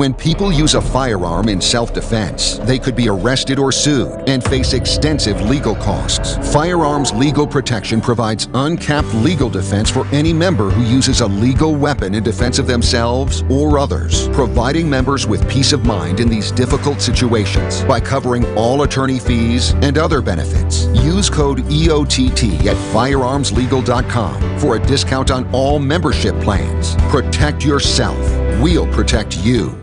When people use a firearm in self-defense, they could be arrested or sued and face extensive legal costs. Firearms Legal Protection provides uncapped legal defense for any member who uses a legal weapon in defense of themselves or others, providing members with peace of mind in these difficult situations by covering all attorney fees and other benefits. Use code EOTT at firearmslegal.com for a discount on all membership plans. Protect yourself. We'll protect you.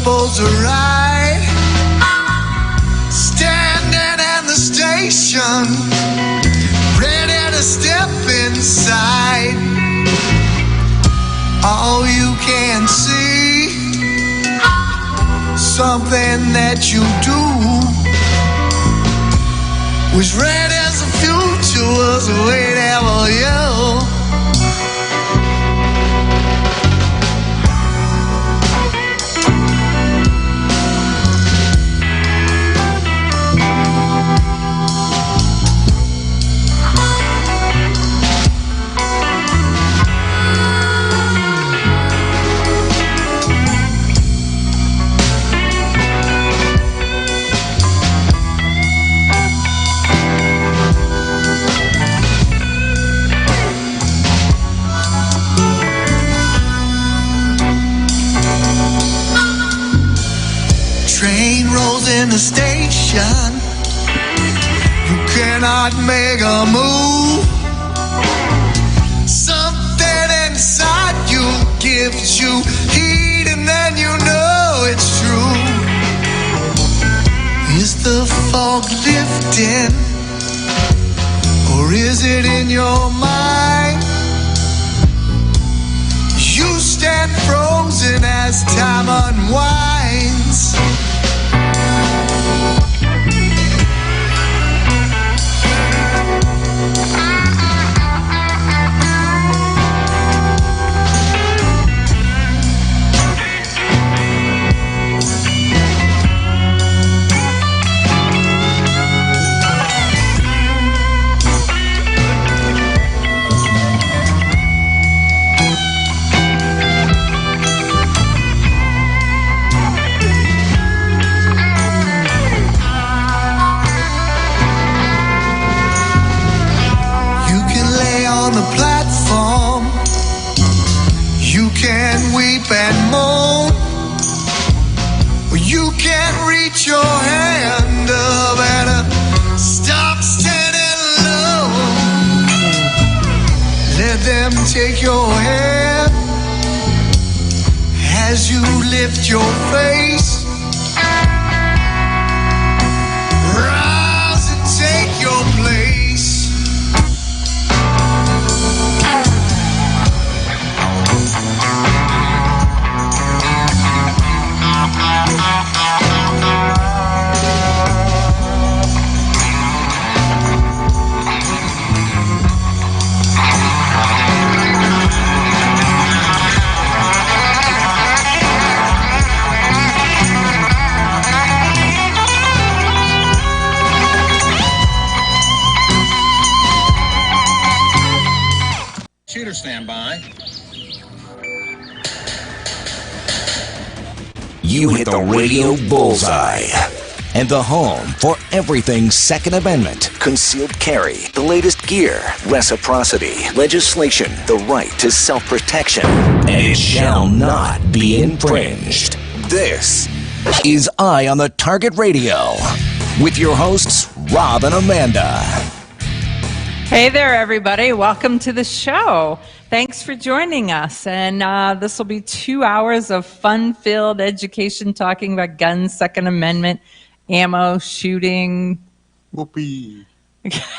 Supposed to ride, standing in the station, ready to step inside. All you can see, something that you do, was red as the future was waiting for you. Train rolls in the station, you cannot make a move. Something inside you gives you heat, and then you know it's true. Is the fog lifting, or is it in your mind? You stand frozen as time unwinds. Weep and moan, or you can reach your hand up and stop standing alone. Let them take your hand as you lift your face. Rise and take your place. You hit the radio bullseye. And the home for everything Second Amendment, concealed carry, the latest gear, reciprocity, legislation, the right to self-protection. And it shall not be infringed. This is Eye on the Target Radio with your hosts, Rob and Amanda. Hey there, everybody. Welcome to the show. Thanks for joining us. And this will be 2 hours of fun-filled education talking about guns, Second Amendment, ammo, shooting. Whoopee.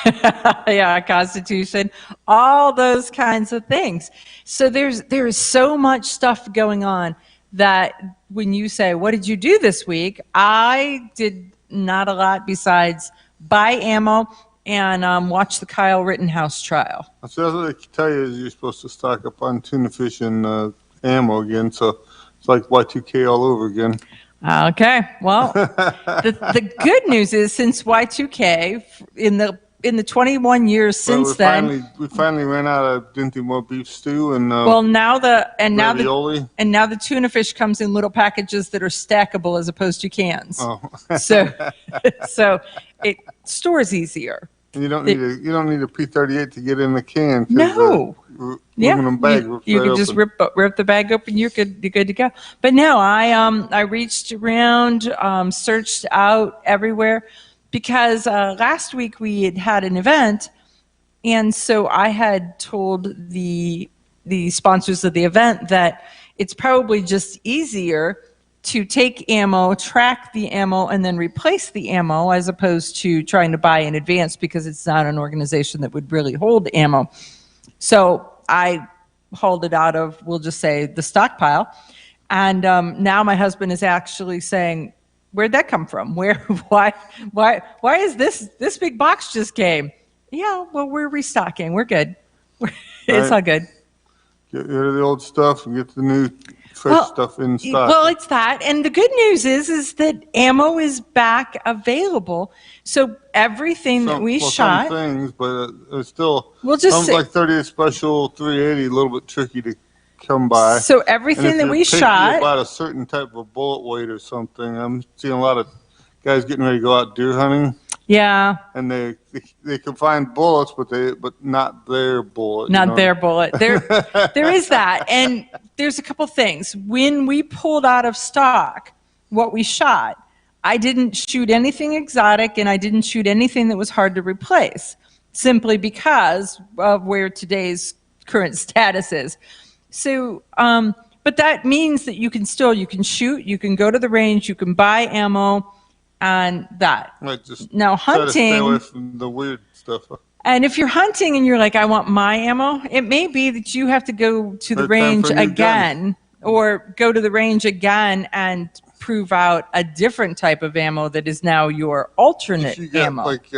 Yeah, Constitution, all those kinds of things. So there is so much stuff going on that when you say, what did you do this week? I did not a lot besides buy ammo and watch the Kyle Rittenhouse trial. So that's what they tell you is you're supposed to stock up on tuna fish and ammo again. So it's like Y2K all over again. Okay. Well, the good news is since Y2K in the 21 years since then, we finally ran out of Dinty beef stew and now the tuna fish comes in little packages that are stackable as opposed to cans. Oh. so it stores easier. And you don't need a P38 to get in the can. No. Aluminum bag you can just rip the bag open. You're good to go. But no, I reached around, searched out everywhere because last week we had an event, and so I had told the sponsors of the event that it's probably just easier to take ammo, track the ammo, and then replace the ammo as opposed to trying to buy in advance because it's not an organization that would really hold ammo. So I hauled it out of, we'll just say, the stockpile. And now my husband is actually saying, where'd that come from? Why is this big box just came? Yeah, well, we're restocking. We're good. It's all good. Get rid of the old stuff and get the new fresh stuff in stock. Well, it's that. And the good news is that ammo is back available. So everything that we shot. Some things, but it's still, we'll just like 38 Special 380, a little bit tricky to come by. So everything that we shot. About a certain type of bullet weight or something. I'm seeing a lot of guys getting ready to go out deer hunting. Yeah. And they can find bullets, but not their bullet. Not their bullet. There is that. And there's a couple things. When we pulled out of stock what we shot, I didn't shoot anything exotic and I didn't shoot anything that was hard to replace, simply because of where today's current status is. So, but that means that you can shoot, you can go to the range, you can buy ammo, and that. Right, just now hunting, stay away from the weird stuff. And if you're hunting and you're like, I want my ammo, it may be that you have to go to the range again, or go to the range again and prove out a different type of ammo that is now your alternate ammo. Like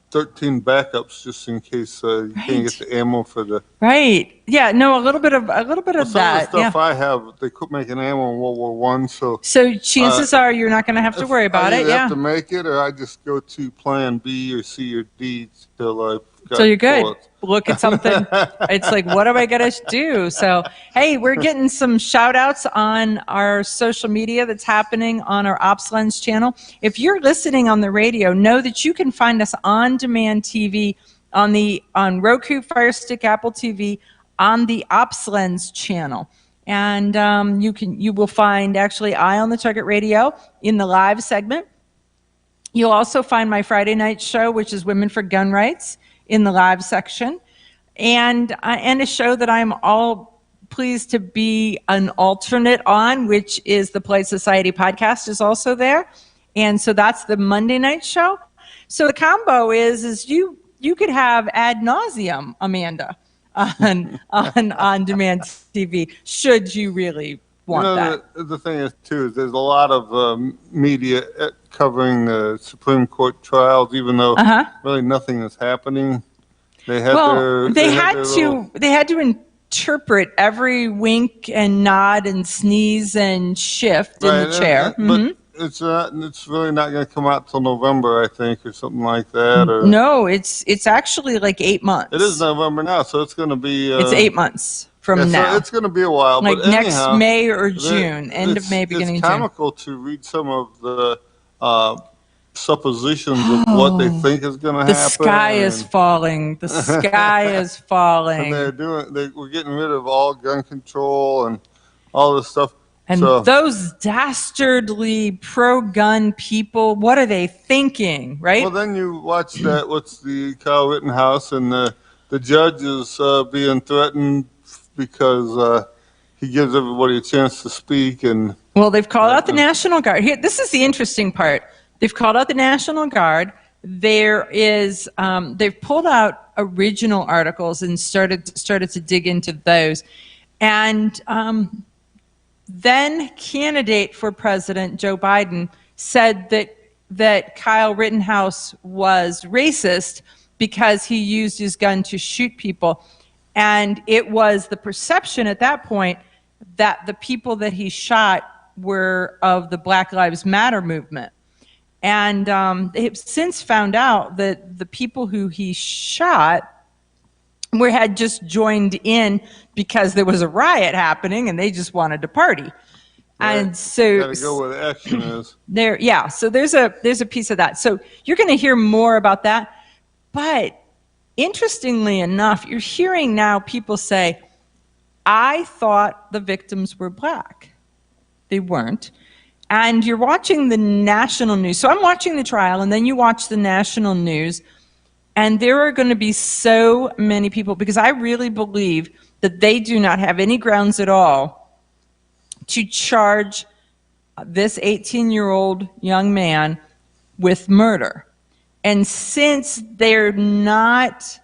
13 backups just in case you can't get the ammo for the. Right. Yeah. No. A little bit of that. Some of the stuff I have, they quit making ammo in World War I, so chances are you're not going to have to worry about it. I have to make it, or I just go to Plan B or C or D till I've got. So you're good. Bullets. Look at something. It's like, what am I going to do? So, hey, we're getting some shout outs on our social media that's happening on our Ops Lens channel. If you're listening on the radio, know that you can find us on demand TV on Roku, Fire Stick, Apple TV, on the Ops Lens channel. And you will find actually Eye on the Target Radio in the live segment. You'll also find my Friday night show, which is Women for Gun Rights, in the live section, and a show that I'm all pleased to be an alternate on, which is the Polite Society podcast, is also there. And so that's the Monday night show. So the combo is you could have ad nauseum Amanda on demand TV, should you really want that. The thing is, too, is there's a lot of media covering the Supreme Court trials, even though really nothing is happening. They had to interpret every wink and nod and sneeze and shift in the chair. Mm-hmm. But it's really not going to come out till November, I think, or something like that. Or no, it's actually like 8 months. It is November now, so it's going to be. It's 8 months from now. So it's going to be a while. Like but next anyhow, May or June, end of May, beginning of June. It's comical to read some of the suppositions of what they think is going to happen. The sky is falling. The sky is falling. And we're getting rid of all gun control and all this stuff. And those dastardly pro-gun people, what are they thinking, right? Well, then you watch that, what's the Kyle Rittenhouse, and the judge is being threatened because he gives everybody a chance to speak. Well, they've called out the National Guard. Here, this is the interesting part. They've called out the National Guard. There is, they've pulled out original articles and started to dig into those. And then candidate for president Joe Biden said that Kyle Rittenhouse was racist because he used his gun to shoot people. And it was the perception at that point that the people that he shot were of the Black Lives Matter movement. And they've since found out that the people who he shot had just joined in because there was a riot happening and they just wanted to party. Right. And so gotta go where the action is. So there's a piece of that. So you're going to hear more about that. But interestingly enough, you're hearing now people say, I thought the victims were black. They weren't. And you're watching the national news. So I'm watching the trial, and then you watch the national news, and there are going to be so many people, because I really believe that they do not have any grounds at all to charge this 18-year-old young man with murder. And since they're not,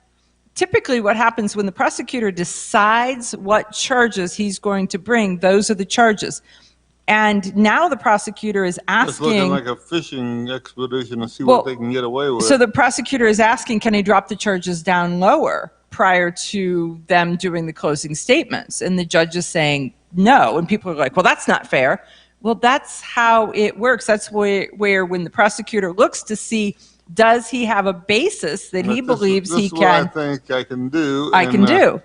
typically what happens when the prosecutor decides what charges he's going to bring, those are the charges. And now the prosecutor is asking... It's looking like a fishing expedition to see what they can get away with. So the prosecutor is asking, can he drop the charges down lower prior to them doing the closing statements? And the judge is saying no. And people are like, well, that's not fair. Well, that's how it works. That's where when the prosecutor looks to see, does he have a basis that he believes he can... This is what I think I can do. I can do.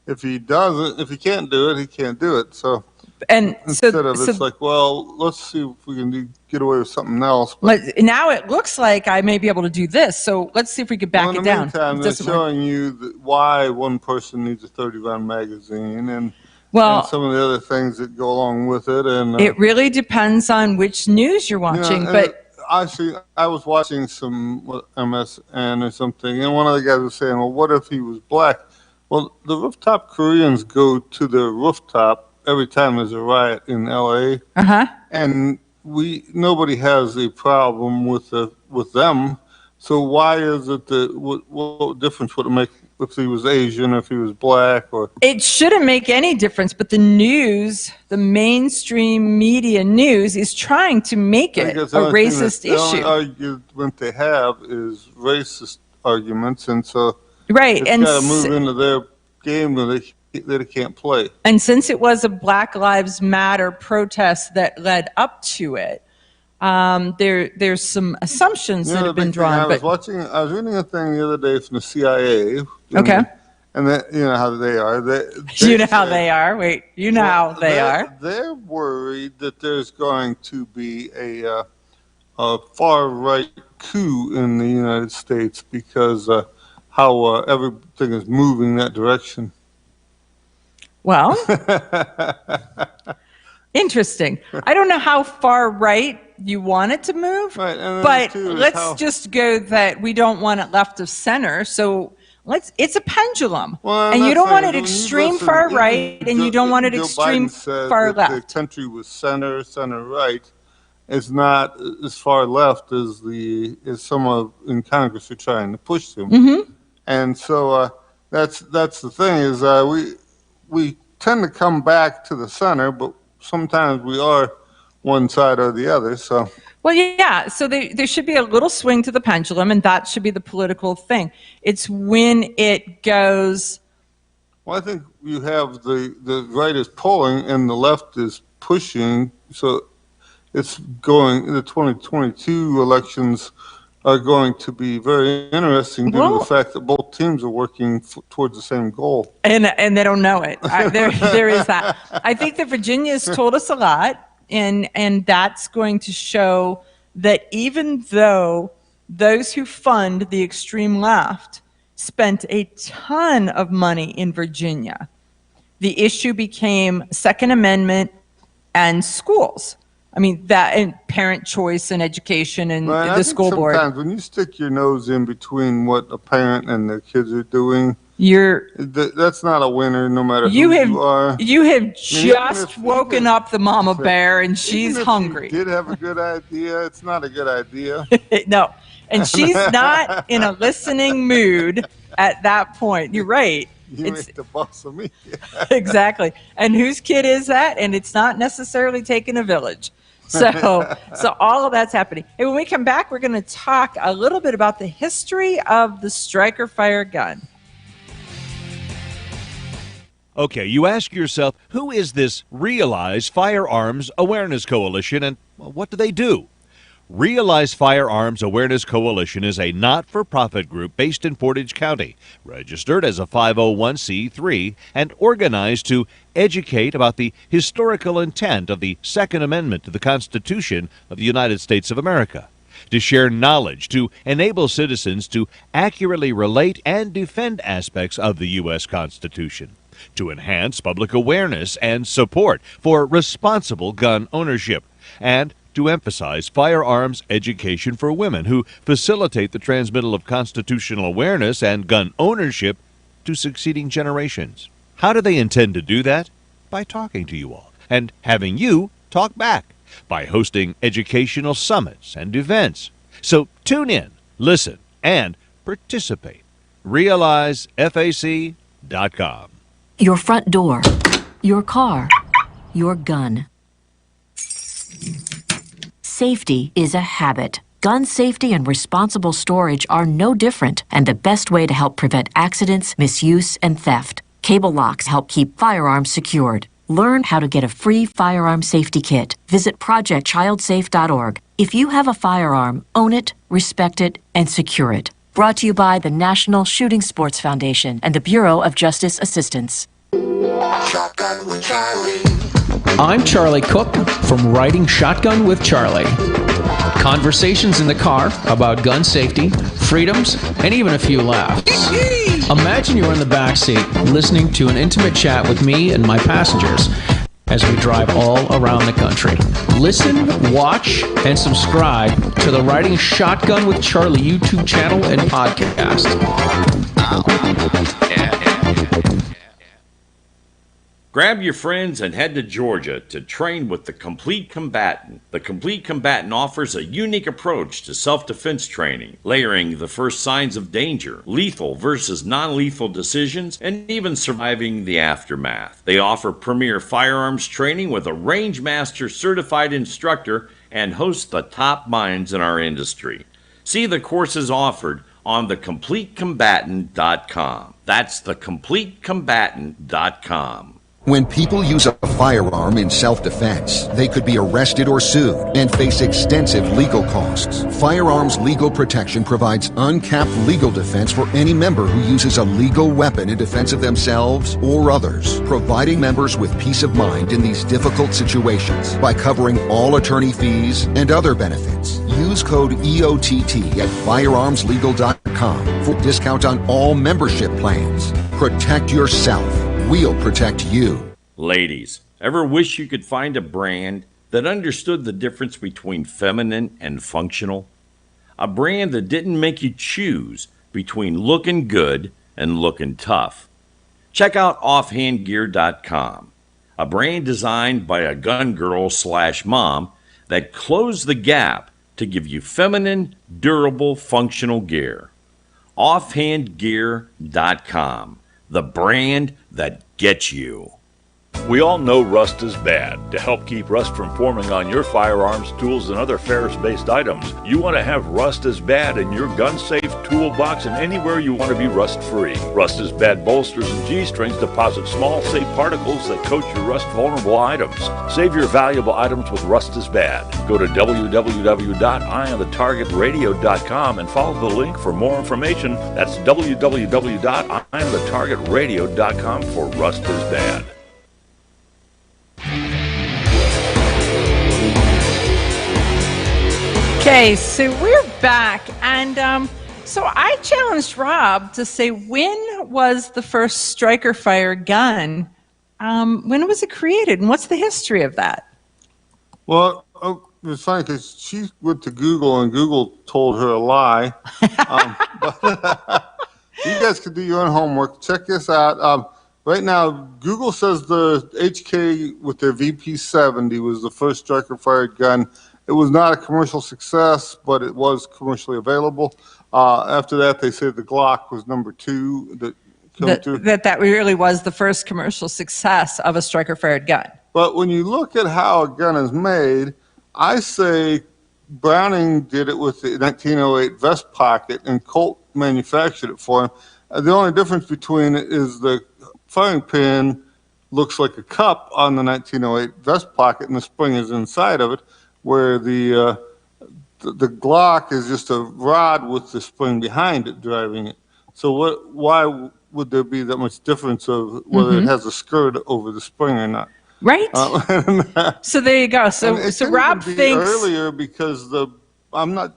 If he doesn't, if he can't do it, he can't do it. So... And instead of it's like, well, let's see if we can get away with something else. But now it looks like I may be able to do this, so let's see if we could back it down. In the meantime, they're showing you why one person needs a 30-round magazine and some of the other things that go along with it. And it really depends on which news you're watching. But I was watching some MSN or something, and one of the guys was saying, well, what if he was black? Well, the rooftop Koreans go to the rooftop every time there's a riot in LA, and nobody has a problem with them. So why is it what difference would it make if he was Asian or if he was black? Or it shouldn't make any difference. But the news, the mainstream media news, is trying to make it a racist issue. The only argument they have is racist arguments, and so it's got to move into their game that it can't play. And since it was a Black Lives Matter protest that led up to it, there's some assumptions that have been drawn. I was reading a thing the other day from the CIA. Okay. And that, you know how they are. You know how they are. Wait, you know how they are. They're worried that there's going to be a far right coup in the United States because how everything is moving that direction. Well, interesting. I don't know how far right you want it to move, but let's just go that we don't want it left of center. So it's a pendulum, and you don't want it extreme far right, and you don't want it extreme far left. The country was center right. It's not as far left as some in Congress are trying to push them. And so that's the thing is we tend to come back to the center, but sometimes we are one side or the other. So so there should be a little swing to the pendulum, and that should be the political thing. It's when it goes. Well, I think you have the right is pulling and the left is pushing. So it's going. The 2022 elections are going to be very interesting due to the fact that both teams are working towards the same goal. And they don't know it. There is that. I think that Virginia's told us a lot, and that's going to show that even though those who fund the extreme left spent a ton of money in Virginia, the issue became Second Amendment and schools. I mean, that and parent choice and education and the school board. Sometimes when you stick your nose in between what a parent and their kids are doing, that's not a winner, no matter who you are. You have just woken up the mama bear, and she's hungry. If you did have a good idea, it's not a good idea. No, and she's not in a listening mood at that point. You're right. You ain't the boss of me. Exactly. And whose kid is that? And it's not necessarily taking a village. So all of that's happening. And when we come back, we're going to talk a little bit about the history of the striker fire gun. Okay, you ask yourself, who is this Realize Firearms Awareness Coalition, and what do they do? Realize Firearms Awareness Coalition is a not-for-profit group based in Portage County, registered as a 501c3, and organized to educate about the historical intent of the Second Amendment to the Constitution of the United States of America, to share knowledge, to enable citizens to accurately relate and defend aspects of the U.S. Constitution, to enhance public awareness and support for responsible gun ownership, and to emphasize firearms education for women who facilitate the transmittal of constitutional awareness and gun ownership to succeeding generations. How do they intend to do that? By talking to you all and having you talk back, by hosting educational summits and events. So tune in, listen, and participate. RealizeFAC.com. Your front door, your car, your gun. Safety is a habit. Gun safety and responsible storage are no different, and the best way to help prevent accidents, misuse, and theft. Cable locks help keep firearms secured. Learn how to get a free firearm safety kit. Visit projectchildsafe.org. If you have a firearm, own it, respect it, and secure it. Brought to you by the National Shooting Sports Foundation and the Bureau of Justice Assistance. Shotgun with Charlie. I'm Charlie Cook from Writing Shotgun with Charlie. Conversations in the car about gun safety, freedoms, and even a few laughs. Imagine you're in the back seat listening to an intimate chat with me and my passengers as we drive all around the country. Listen, watch, and subscribe to the Writing Shotgun with Charlie YouTube channel and podcast. Grab your friends and head to Georgia to train with the Complete Combatant. The Complete Combatant offers a unique approach to self-defense training, layering the first signs of danger, lethal versus non-lethal decisions, and even surviving the aftermath. They offer premier firearms training with a Range Master certified instructor and host the top minds in our industry. See the courses offered on thecompletecombatant.com. That's thecompletecombatant.com. When people use a firearm in self-defense, they could be arrested or sued and face extensive legal costs. Firearms Legal Protection provides uncapped legal defense for any member who uses a legal weapon in defense of themselves or others, providing members with peace of mind in these difficult situations by covering all attorney fees and other benefits. Use code EOTT at firearmslegal.com for discount on all membership plans. Protect yourself. We'll protect you. Ladies, ever wish you could find a brand that understood the difference between feminine and functional? A brand that didn't make you choose between looking good and looking tough. Check out offhandgear.com, a brand designed by a gun girl / mom that closed the gap to give you feminine, durable, functional gear. Offhandgear.com. The brand that gets you. We all know rust is bad. To help keep rust from forming on your firearms, tools, and other ferrous-based items, you want to have Rust is Bad in your gun-safe toolbox and anywhere you want to be rust-free. Rust is Bad bolsters and G-strings deposit small, safe particles that coat your rust-vulnerable items. Save your valuable items with Rust is Bad. Go to www.eyeonthetargetradio.com and follow the link for more information. That's www.eyeonthetargetradio.com for Rust is Bad. Okay, so we're back, and so I challenged Rob to say, when was the first striker fire gun? When was it created, and what's the history of that? Well, it was funny because she went to Google, and Google told her a lie. But you guys could do your own homework. Check this out. Right now, Google says the HK with their VP70 was the first striker-fired gun. It was not a commercial success, but it was commercially available. After that, they say the Glock was number 2. That really was the first commercial success of a striker-fired gun. But when you look at how a gun is made, I say Browning did it with the 1908 vest pocket, and Colt manufactured it for him. The only difference between it is the firing pin looks like a cup on the 1908 vest pocket, and the spring is inside of it, where the Glock is just a rod with the spring behind it driving it. So why would there be that much difference of whether it has a skirt over the spring or not? Right. So there you go. So Rob thinks earlier, because I'm not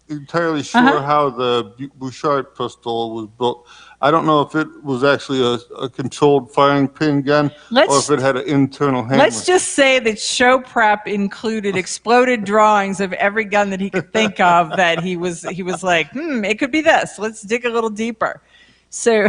entirely sure how the Bouchard pistol was built. I don't know if it was actually a controlled firing pin gun or if it had an internal hammer. Let's just say that show prep included exploded drawings of every gun that he could think of that he was like, it could be this. Let's dig a little deeper. So.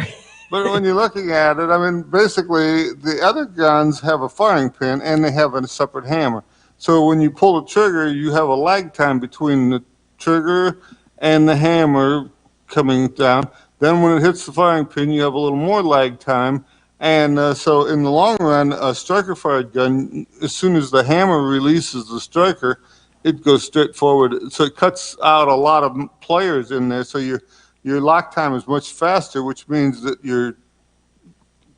But when you're looking at it, I mean, basically the other guns have a firing pin and they have a separate hammer. So when you pull the trigger, you have a lag time between the trigger and the hammer coming down. Then when it hits the firing pin, you have a little more lag time. And so in the long run, a striker-fired gun, as soon as the hammer releases the striker, it goes straight forward. So it cuts out a lot of players in there. So your lock time is much faster, which means that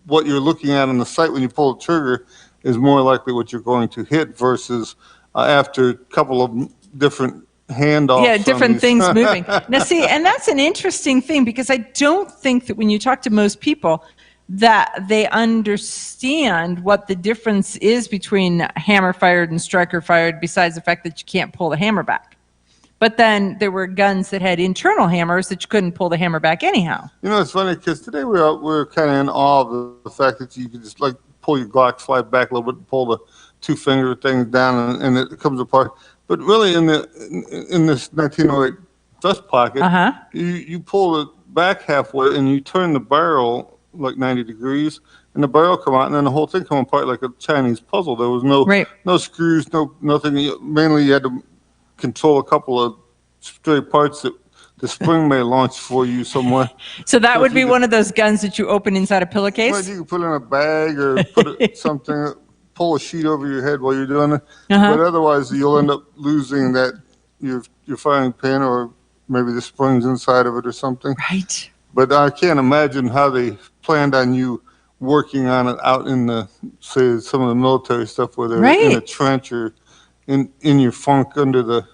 what you're looking at on the sight when you pull the trigger is more likely what you're going to hit versus after a couple of different handoffs. Yeah, different things moving. Now, see, and that's an interesting thing, because I don't think that when you talk to most people that they understand what the difference is between hammer fired and striker fired, besides the fact that you can't pull the hammer back. But then there were guns that had internal hammers that you couldn't pull the hammer back anyhow. You know, it's funny because today we're kind of in awe of the fact that you can just like pull your Glock slide back a little bit and pull the 2-finger thing down and it comes apart. But really, in this 1908 vest pocket, you pull it back halfway and you turn the barrel like 90 degrees, and the barrel come out, and then the whole thing come apart like a Chinese puzzle. There was no screws, nothing. Mainly, you had to control a couple of stray parts that the spring may launch for you somewhere. So that would be one of those guns that you open inside a pillowcase? Well, you can put it in a bag or put something. Pull a sheet over your head while you're doing it, but otherwise you'll end up losing your firing pin, or maybe the springs inside of it or something. Right. But I can't imagine how they planned on you working on it out in say some of the military stuff where they're in a trench or in your funk under the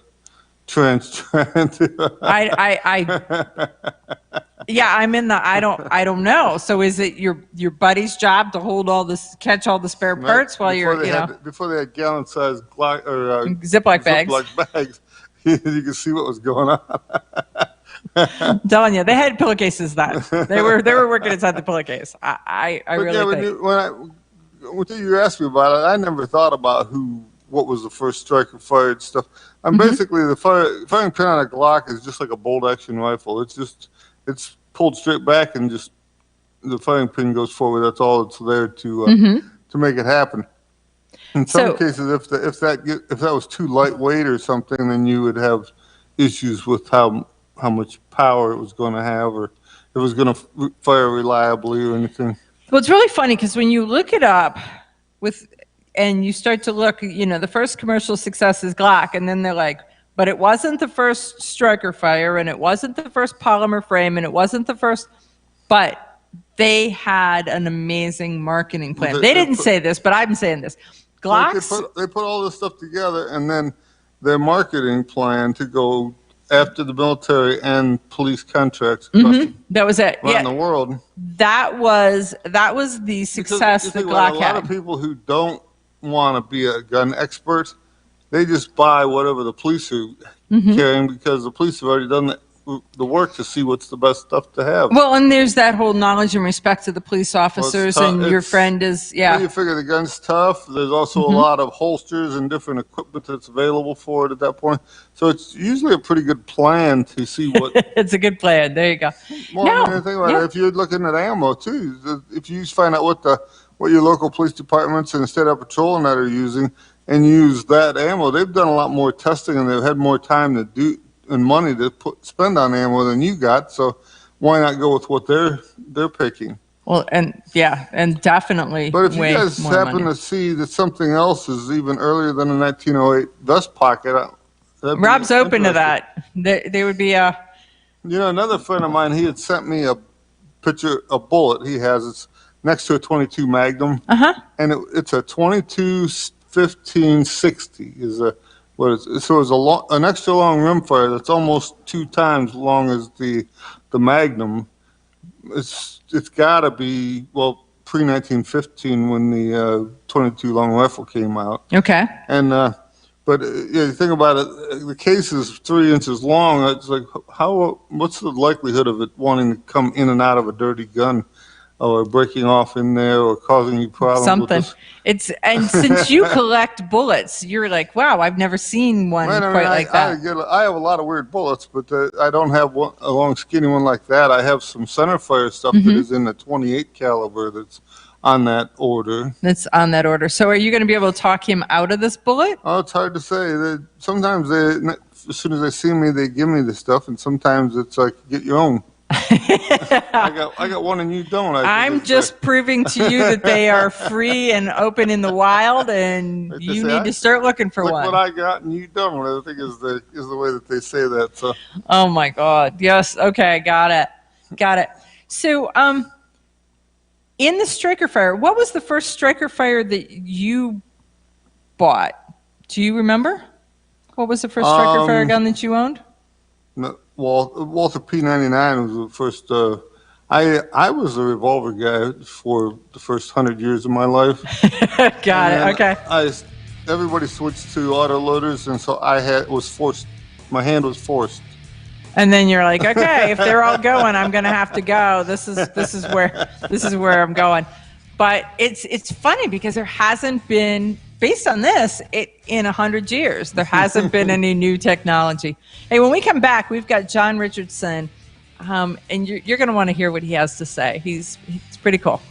trench trying to. Yeah, I'm in the I don't know. So is it your buddy's job to hold catch all the spare parts while before they had gallon-sized Ziploc bags, you could see what was going on. I'm telling you, they had pillowcases then. They were working inside the pillowcase. I really think. When you asked me about it, I never thought about what was the first striker-fired stuff. Basically the firing pin on a Glock is just like a bolt-action rifle. It's pulled straight back and just the firing pin goes forward. That's all it's there to make it happen. In some cases, if that was too lightweight or something, then you would have issues with how much power it was going to have, or if it was going to fire reliably or anything. Well, it's really funny because when you look it up, and you start to look, the first commercial success is Glock, and then they're like, but it wasn't the first striker fire, and it wasn't the first polymer frame, and it wasn't the first, but they had an amazing marketing plan. They didn't say this, but I'm saying this. Glocks. They put all this stuff together, and then their marketing plan to go after the military and police contracts that was it. Around the world. That was the success that Glock had. A lot of people who don't want to be a gun expert, they just buy whatever the police are carrying because the police have already done the work to see what's the best stuff to have. Well, and there's that whole knowledge and respect to the police officers, and your friend is, You figure the gun's tough. There's also a lot of holsters and different equipment that's available for it at that point. So it's usually a pretty good plan to see what... It's a good plan. There you go. Well, think about it. If you're looking at ammo, too, if you find out what your local police departments and the state of patrol and that are using and use that ammo, they've done a lot more testing and they've had more time to do and money to spend on ammo than you got, so why not go with what they're picking? Well, and definitely. But if you guys happen to see that something else is even earlier than a 1908 vest pocket, Rob's open to that. There would be a. Another friend of mine, he had sent me a picture, a bullet he has. It's next to a .22 Magnum, and it's a .22 1560 is a. So it's an extra long rimfire that's almost 2 times long as the Magnum. It's got to be pre 1915 when the .22 long rifle came out. Okay. And but you think about it, the case is 3 inches long. It's like what's the likelihood of it wanting to come in and out of a dirty gun? Or breaking off in there, or causing you problems. Something. And since you collect bullets, you're like, wow, I've never seen one like that. I have a lot of weird bullets, but I don't have a long, skinny one like that. I have some centerfire stuff that is in the .28 caliber that's on that order. So, are you going to be able to talk him out of this bullet? Oh, it's hard to say. Sometimes as soon as they see me, they give me the stuff, and sometimes it's like, get your own. I got one and you don't. I'm just proving to you that they are free and open in the wild, and you need to start looking for one. What I got and you don't. I think is the way that they say that. So. Oh my God! Yes. Okay. Got it. So, in the striker fire, what was the first striker fire that you bought? Do you remember? What was the first striker fire gun that you owned? No. Walther P99 was the first. I was a revolver guy for the first 100 years of my life. Got it. Okay. Everybody switched to autoloaders, and so was forced. My hand was forced. And then you're like, okay, if they're all going, I'm going to have to go. This is where I'm going. But it's funny because there hasn't been. Based on this, in 100 years, there hasn't been any new technology. Hey, when we come back, we've got John Richardson, and you're going to want to hear what he has to say. He's pretty cool.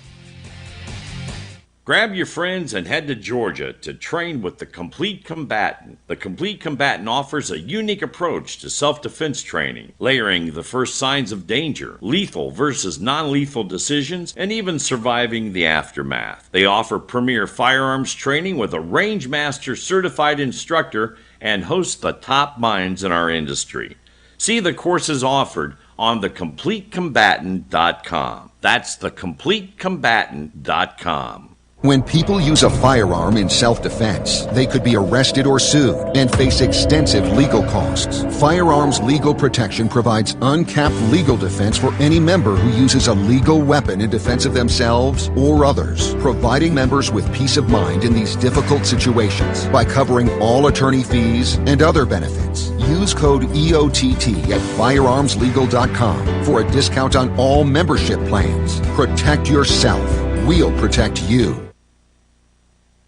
Grab your friends and head to Georgia to train with the Complete Combatant. The Complete Combatant offers a unique approach to self-defense training, layering the first signs of danger, lethal versus non-lethal decisions, and even surviving the aftermath. They offer premier firearms training with a range master certified instructor and host the top minds in our industry. See the courses offered on thecompletecombatant.com. That's thecompletecombatant.com. When people use a firearm in self-defense, they could be arrested or sued and face extensive legal costs. Firearms Legal Protection provides uncapped legal defense for any member who uses a legal weapon in defense of themselves or others, providing members with peace of mind in these difficult situations by covering all attorney fees and other benefits. Use code EOTT at firearmslegal.com for a discount on all membership plans. Protect yourself. We'll protect you.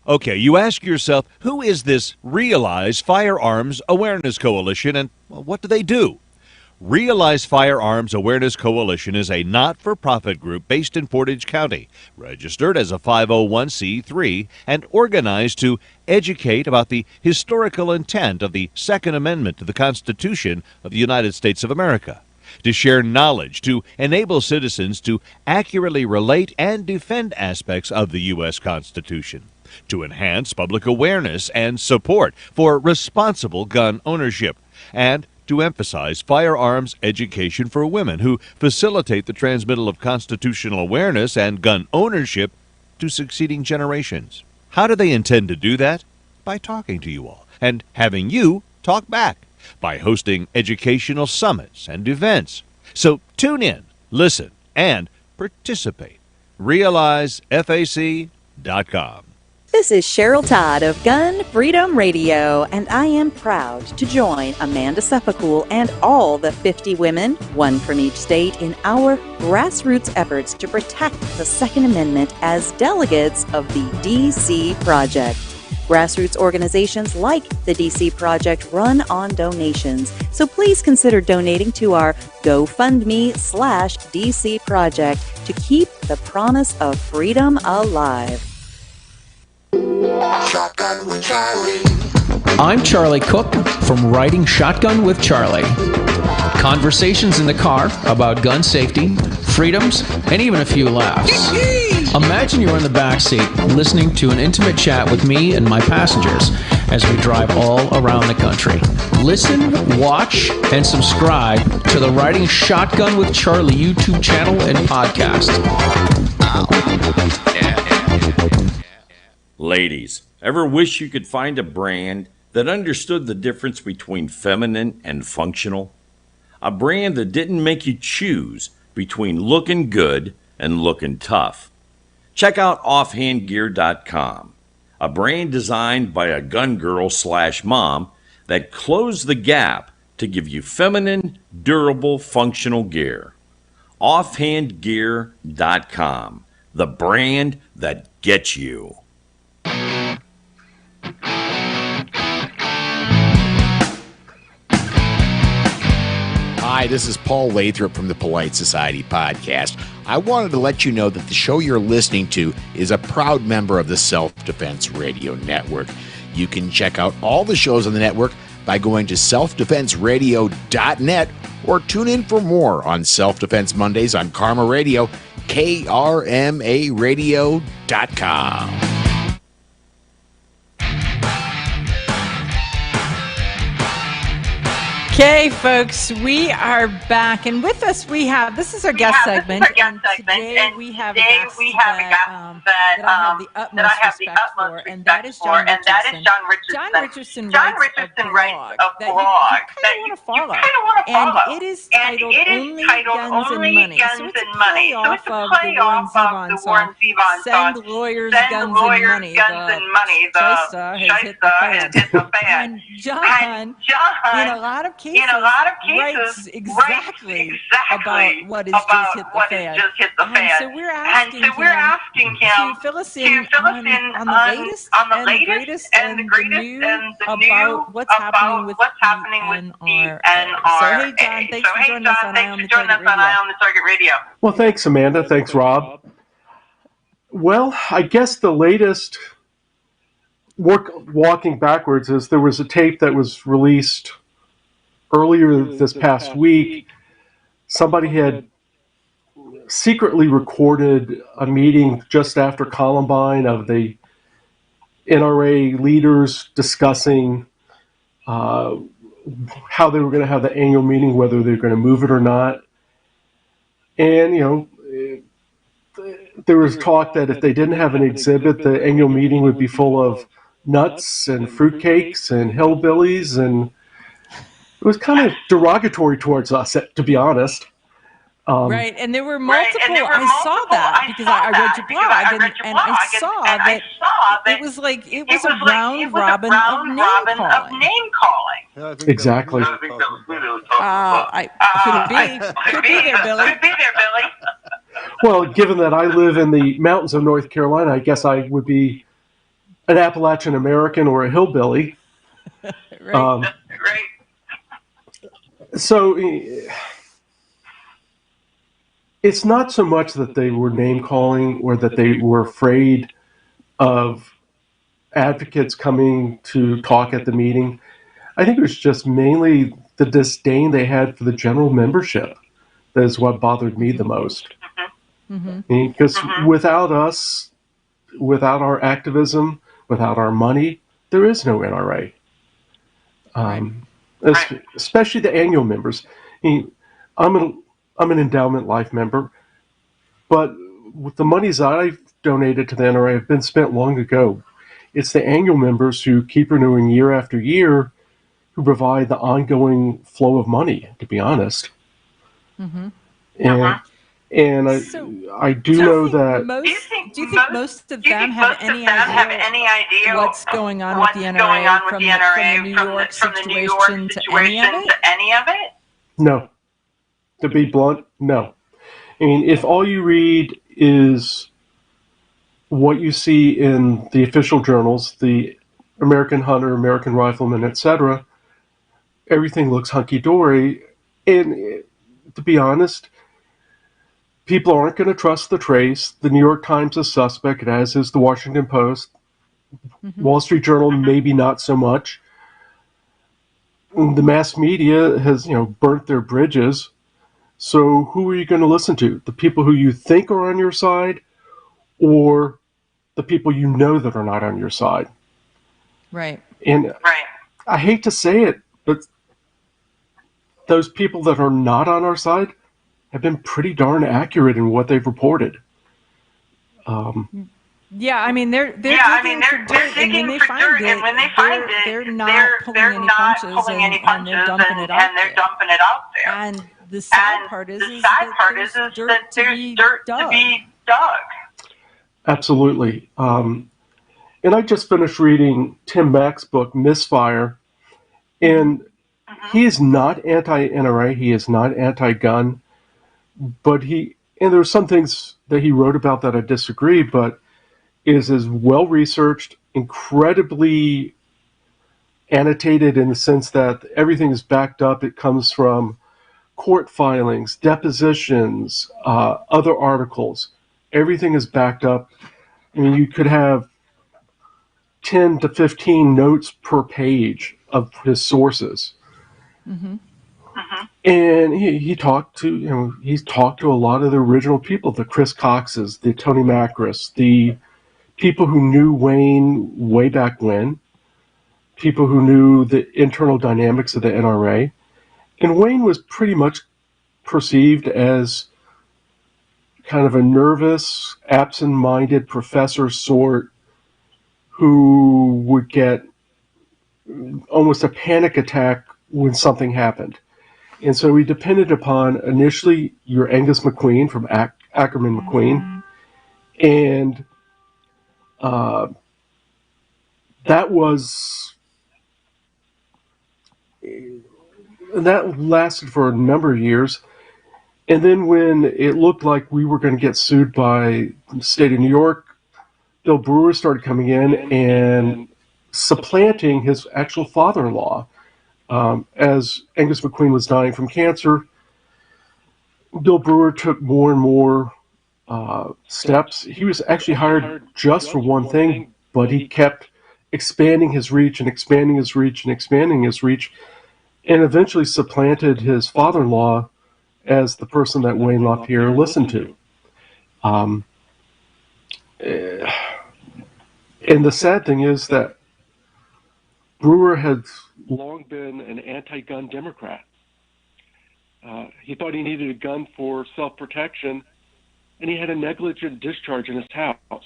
Okay, you ask yourself, who is this Realize Firearms Awareness Coalition, and what do they do? Realize Firearms Awareness Coalition is a not-for-profit group based in Portage County, registered as a 501c3, and organized to educate about the historical intent of the Second Amendment to the Constitution of the United States of America, to share knowledge, to enable citizens to accurately relate and defend aspects of the U.S. Constitution. to enhance public awareness and support for responsible gun ownership, and to emphasize firearms education for women who facilitate the transmittal of constitutional awareness and gun ownership to succeeding generations. How do they intend to do that? By talking to you all and having you talk back, by hosting educational summits and events. So tune in, listen, and participate. RealizeFAC.com. This is Cheryl Todd of Gun Freedom Radio, and I am proud to join Amanda Suffolcool and all the 50 women, one from each state, in our grassroots efforts to protect the Second Amendment as delegates of the DC Project. Grassroots organizations like the DC Project run on donations, so please consider donating to our GoFundMe/DC Project to keep the promise of freedom alive. Shotgun with Charlie. I'm Charlie Cook from Riding Shotgun with Charlie. Conversations in the car about gun safety, freedoms, and even a few laughs. Imagine you're in the back seat listening to an intimate chat with me and my passengers as we drive all around the country. Listen, watch, and subscribe to the Riding Shotgun with Charlie YouTube channel and podcast. Ladies, ever wish you could find a brand that understood the difference between feminine and functional? A brand that didn't make you choose between looking good and looking tough. Check out offhandgear.com, a brand designed by a gun girl/mom that closed the gap to give you feminine, durable, functional gear. Offhandgear.com, the brand that gets you. Hi, this is Paul Lathrop from the Polite Society podcast. I wanted to let you know that the show you're listening to is a proud member of the Self-Defense Radio Network. You can check out all the shows on the network by going to selfdefenseradio.net or tune in for more on Self-Defense Mondays on Karma Radio, krmaradio.com. Okay, folks, we are back, and with us we have, this is our guest segment, and today we have a guest that I have the utmost respect for, and that is John Richardson. John Richardson writes a blog that you kind of want to follow, and it is titled Only Guns and Money. So it's a play off of the Warren Zevon song, Send Lawyers, Guns and Money. The shyster has hit the fan. And John, in a lot of cases, writes exactly about what has just hit the fan. So we're asking him to fill us in on the latest and the greatest about what's happening with PNR. So hey John, thanks for joining us on Eye on the Target Radio. Well, thanks Amanda, thanks Rob. Well, I guess the latest walking backwards is there was a tape that was released earlier this past week. Somebody had secretly recorded a meeting just after Columbine of the NRA leaders discussing how they were going to have the annual meeting, whether they're going to move it or not. And, you know, there was talk that if they didn't have an exhibit, the annual meeting would be full of nuts and fruitcakes and hillbillies, and it was kind of derogatory towards us, to be honest. Right, and there were multiple. I saw that because I read your blog, and I saw that it was like it was a round robin of name calling. Exactly. Could be there, Billy. Well, given that I live in the mountains of North Carolina, I guess I would be an Appalachian American or a hillbilly. Right. So it's not so much that they were name calling or that they were afraid of advocates coming to talk at the meeting. I think it was just mainly the disdain they had for the general membership that is what bothered me the most. Because without us, without our activism, without our money, there is no NRA. Especially the annual members. I'm an endowment life member, but with the monies that I've donated to the NRA have been spent long ago. It's the annual members who keep renewing year after year who provide the ongoing flow of money, to be honest. Mm-hmm. And I do know that. Do you think most of them have any idea what's going on with the NRA from the New York situation to any of it? No. To be blunt, no. I mean, if all you read is what you see in the official journals, the American Hunter, American Rifleman, etc., everything looks hunky-dory. And to be honest, people aren't going to trust the trace. The New York Times is suspect, as is the Washington Post. Mm-hmm. Wall Street Journal, maybe not so much. The mass media has, burnt their bridges. So who are you going to listen to? The people who you think are on your side, or the people you know that are not on your side? Right. And I hate to say it, but those people that are not on our side have been pretty darn accurate in what they've reported. Yeah, I mean they're digging for dirt, and when they find it, they're not pulling any punches, and they're dumping it out there. And the sad part is that there's dirt to be dug. Absolutely. And I just finished reading Tim Mack's book, Misfire, and he is not anti-NRA, he is not anti-gun, but and there are some things that he wrote about that I disagree, but is well-researched, incredibly annotated in the sense that everything is backed up. It comes from court filings, depositions, other articles. Everything is backed up. I mean, you could have 10 to 15 notes per page of his sources. Mm-hmm. And he talked to, he's talked to a lot of the original people, the Chris Coxes, the Tony Macris, the people who knew Wayne way back when, people who knew the internal dynamics of the NRA. And Wayne was pretty much perceived as kind of a nervous, absent-minded professor sort who would get almost a panic attack when something happened. And so he depended upon initially your Angus McQueen from Ackerman McQueen, and that lasted for a number of years. And then when it looked like we were going to get sued by the state of New York, Bill Brewer started coming in and supplanting his actual father-in-law. As Angus McQueen was dying from cancer, Bill Brewer took more and more steps. He was actually hired just for one thing, but he kept expanding his reach and expanding his reach and expanding his reach, and eventually supplanted his father-in-law as the person that Wayne LaPierre listened to. And the sad thing is that Brewer had long been an anti-gun Democrat. He thought he needed a gun for self-protection, and he had a negligent discharge in his house.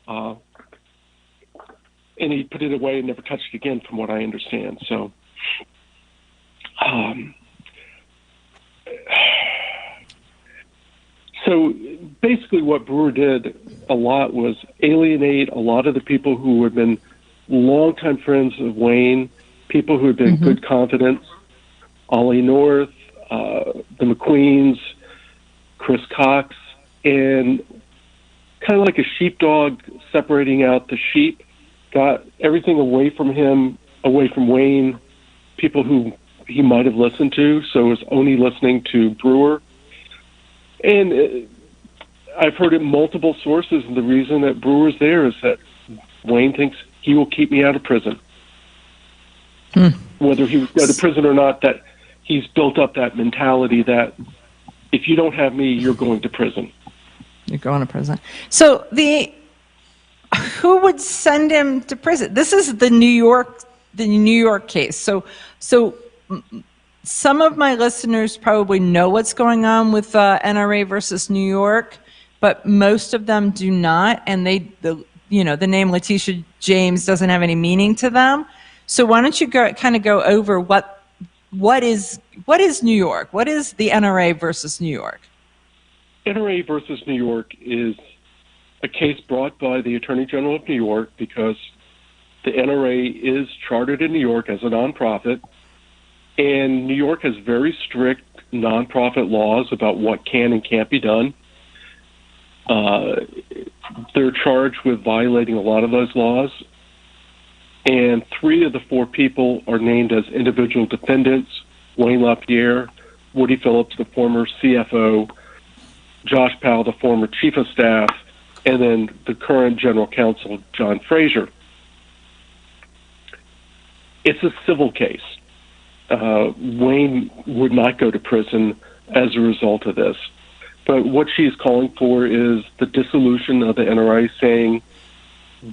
And he put it away and never touched it again, from what I understand. So, so basically what Brewer did a lot was alienate a lot of the people who had been longtime friends of Wayne, people who had been in good confidence, Ollie North, the McQueens, Chris Cox, and kind of like a sheepdog separating out the sheep, got everything away from him, away from Wayne, people who he might have listened to, so was only listening to Brewer. And I've heard it multiple sources, and the reason that Brewer's there is that Wayne thinks he will keep me out of prison. Whether he would go to prison or not, that he's built up that mentality that if you don't have me, you're going to prison. You're going to prison. So who would send him to prison? This is the New York case. So some of my listeners probably know what's going on with NRA versus New York, but most of them do not, and the name Letitia James doesn't have any meaning to them. So why don't you go over what is New York? What is the NRA versus New York? NRA versus New York is a case brought by the Attorney General of New York because the NRA is chartered in New York as a nonprofit, and New York has very strict nonprofit laws about what can and can't be done. They're charged with violating a lot of those laws, and 3 of the 4 people are named as individual defendants: Wayne LaPierre, Woody Phillips, the former CFO, Josh Powell, the former chief of staff, and then the current general counsel, John Fraser. It's a civil case. Wayne would not go to prison as a result of this. But what she's calling for is the dissolution of the NRA, saying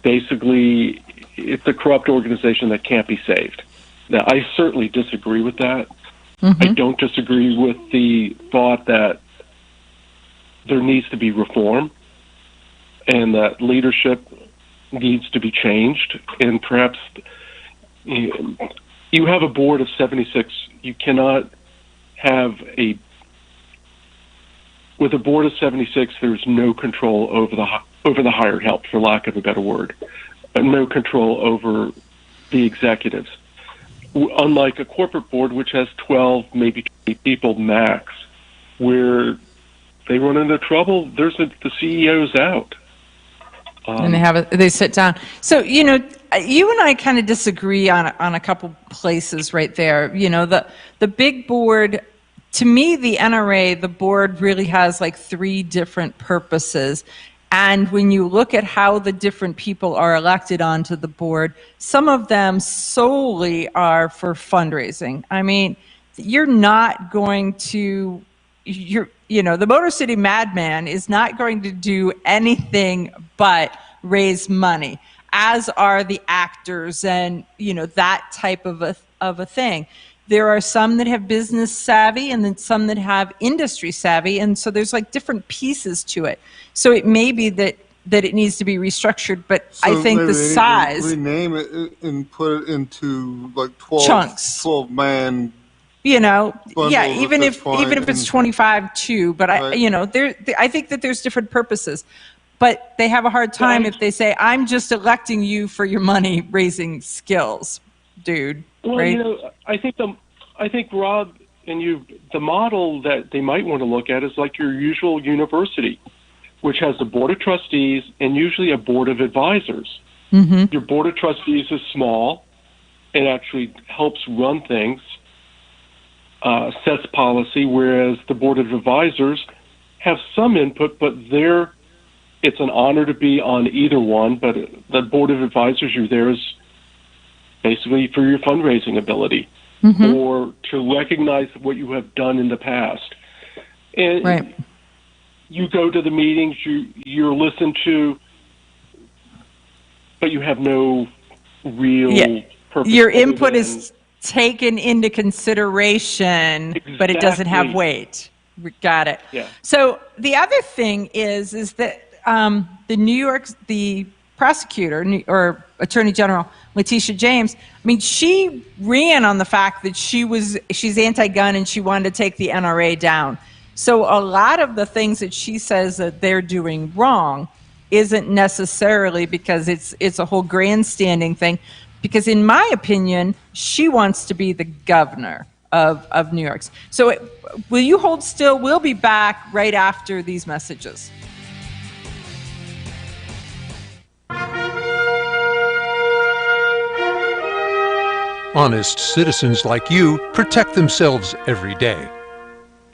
basically it's a corrupt organization that can't be saved. Now, I certainly disagree with that. Mm-hmm. I don't disagree with the thought that there needs to be reform and that leadership needs to be changed. And perhaps you have a board of 76. You cannot have with a board of 76, there's no control over the hired help, for lack of a better word, no control over the executives. Unlike a corporate board, which has 12, maybe 20 people max, where they run into trouble, the CEO's out. And they sit down. So, you and I kind of disagree on a couple places right there. The big board, to me, the NRA, the board really has like 3 different purposes. And when you look at how the different people are elected onto the board, some of them solely are for fundraising. I mean, you're not going to, the Motor City Madman is not going to do anything but raise money, as are the actors and, that type of a thing. There are some that have business savvy and then some that have industry savvy. And so there's like different pieces to it. So it may be that it needs to be restructured, but so I think the size. Rename it and put it into like 12 chunks. 12-man. Even if it's 25 too, but I think that there's different purposes. But they have a hard time if they say, I'm just electing you for your money raising skills, dude. Well, right? I think Rob and you, the model that they might want to look at is like your usual university, which has a board of trustees and usually a board of advisors. Mm-hmm. Your board of trustees is small. It actually helps run things, sets policy, whereas the board of advisors have some input, but it's an honor to be on either one. But the board of advisors, you're there is basically for your fundraising ability, mm-hmm. or to recognize what you have done in the past. And right. You go to the meetings, you're listened to, but you have no real purpose. Your input is taken into consideration, exactly. But it doesn't have weight. Got it. Yeah. So the other thing is that the prosecutor or Attorney General Letitia James, she ran on the fact that she's anti-gun and she wanted to take the NRA down. So a lot of the things that she says that they're doing wrong isn't necessarily because it's a whole grandstanding thing. Because in my opinion, she wants to be the governor of New York. So will you hold still? We'll be back right after these messages. Honest citizens like you protect themselves every day.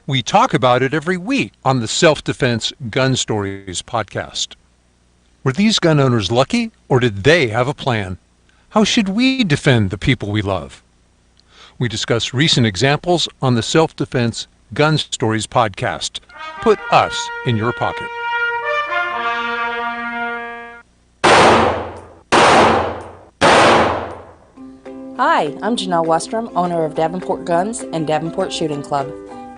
We talk about it every week on the Self-Defense Gun Stories podcast. Were these gun owners lucky, or did they have a plan? How should we defend the people we love? We discuss recent examples on the Self-Defense Gun Stories podcast. Put us in your pocket. Hi, I'm Janelle Westrom, owner of Davenport Guns and Davenport Shooting Club.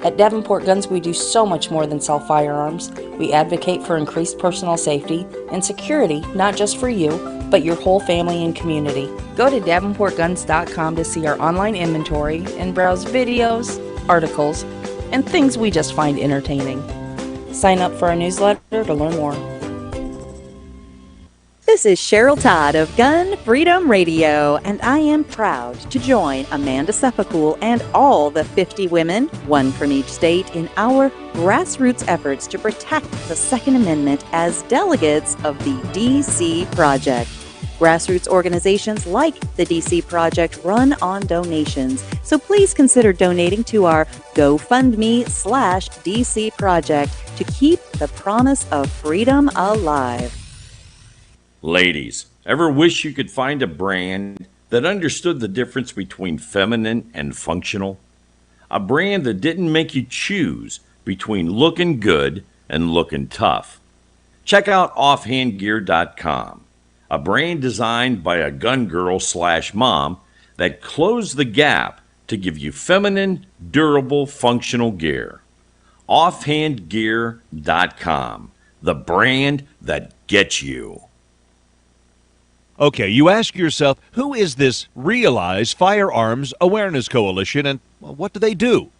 At Davenport Guns, we do so much more than sell firearms. We advocate for increased personal safety and security, not just for you, but your whole family and community. Go to davenportguns.com to see our online inventory and browse videos, articles, and things we just find entertaining. Sign up for our newsletter to learn more. This is Cheryl Todd of Gun Freedom Radio, and I am proud to join Amanda Seppacool and all the 50 women, one from each state, in our grassroots efforts to protect the Second Amendment as delegates of the DC Project. Grassroots organizations like the DC Project run on donations, so please consider donating to our GoFundMe/DC Project to keep the promise of freedom alive. Ladies, ever wish you could find a brand that understood the difference between feminine and functional? A brand that didn't make you choose between looking good and looking tough? Check out offhandgear.com, a brand designed by a gun girl/mom that closed the gap to give you feminine, durable, functional gear. Offhandgear.com, the brand that gets you. Okay, you ask yourself, who is this Realize Firearms Awareness Coalition, and what do they do?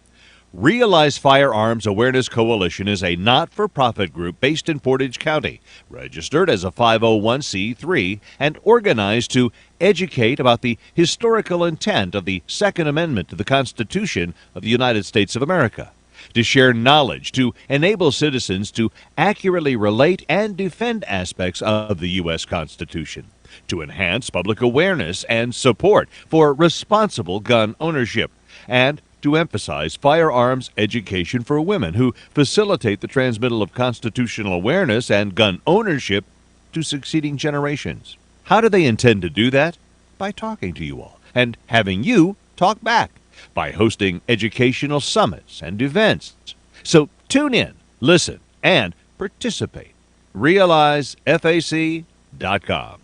Realize Firearms Awareness Coalition is a not-for-profit group based in Portage County, registered as a 501c3, and organized to educate about the historical intent of the Second Amendment to the Constitution of the United States of America, to share knowledge, to enable citizens to accurately relate and defend aspects of the U.S. Constitution, to enhance public awareness and support for responsible gun ownership, and to emphasize firearms education for women who facilitate the transmittal of constitutional awareness and gun ownership to succeeding generations. How do they intend to do that? By talking to you all and having you talk back, by hosting educational summits and events. So tune in, listen, and participate. RealizeFAC.com.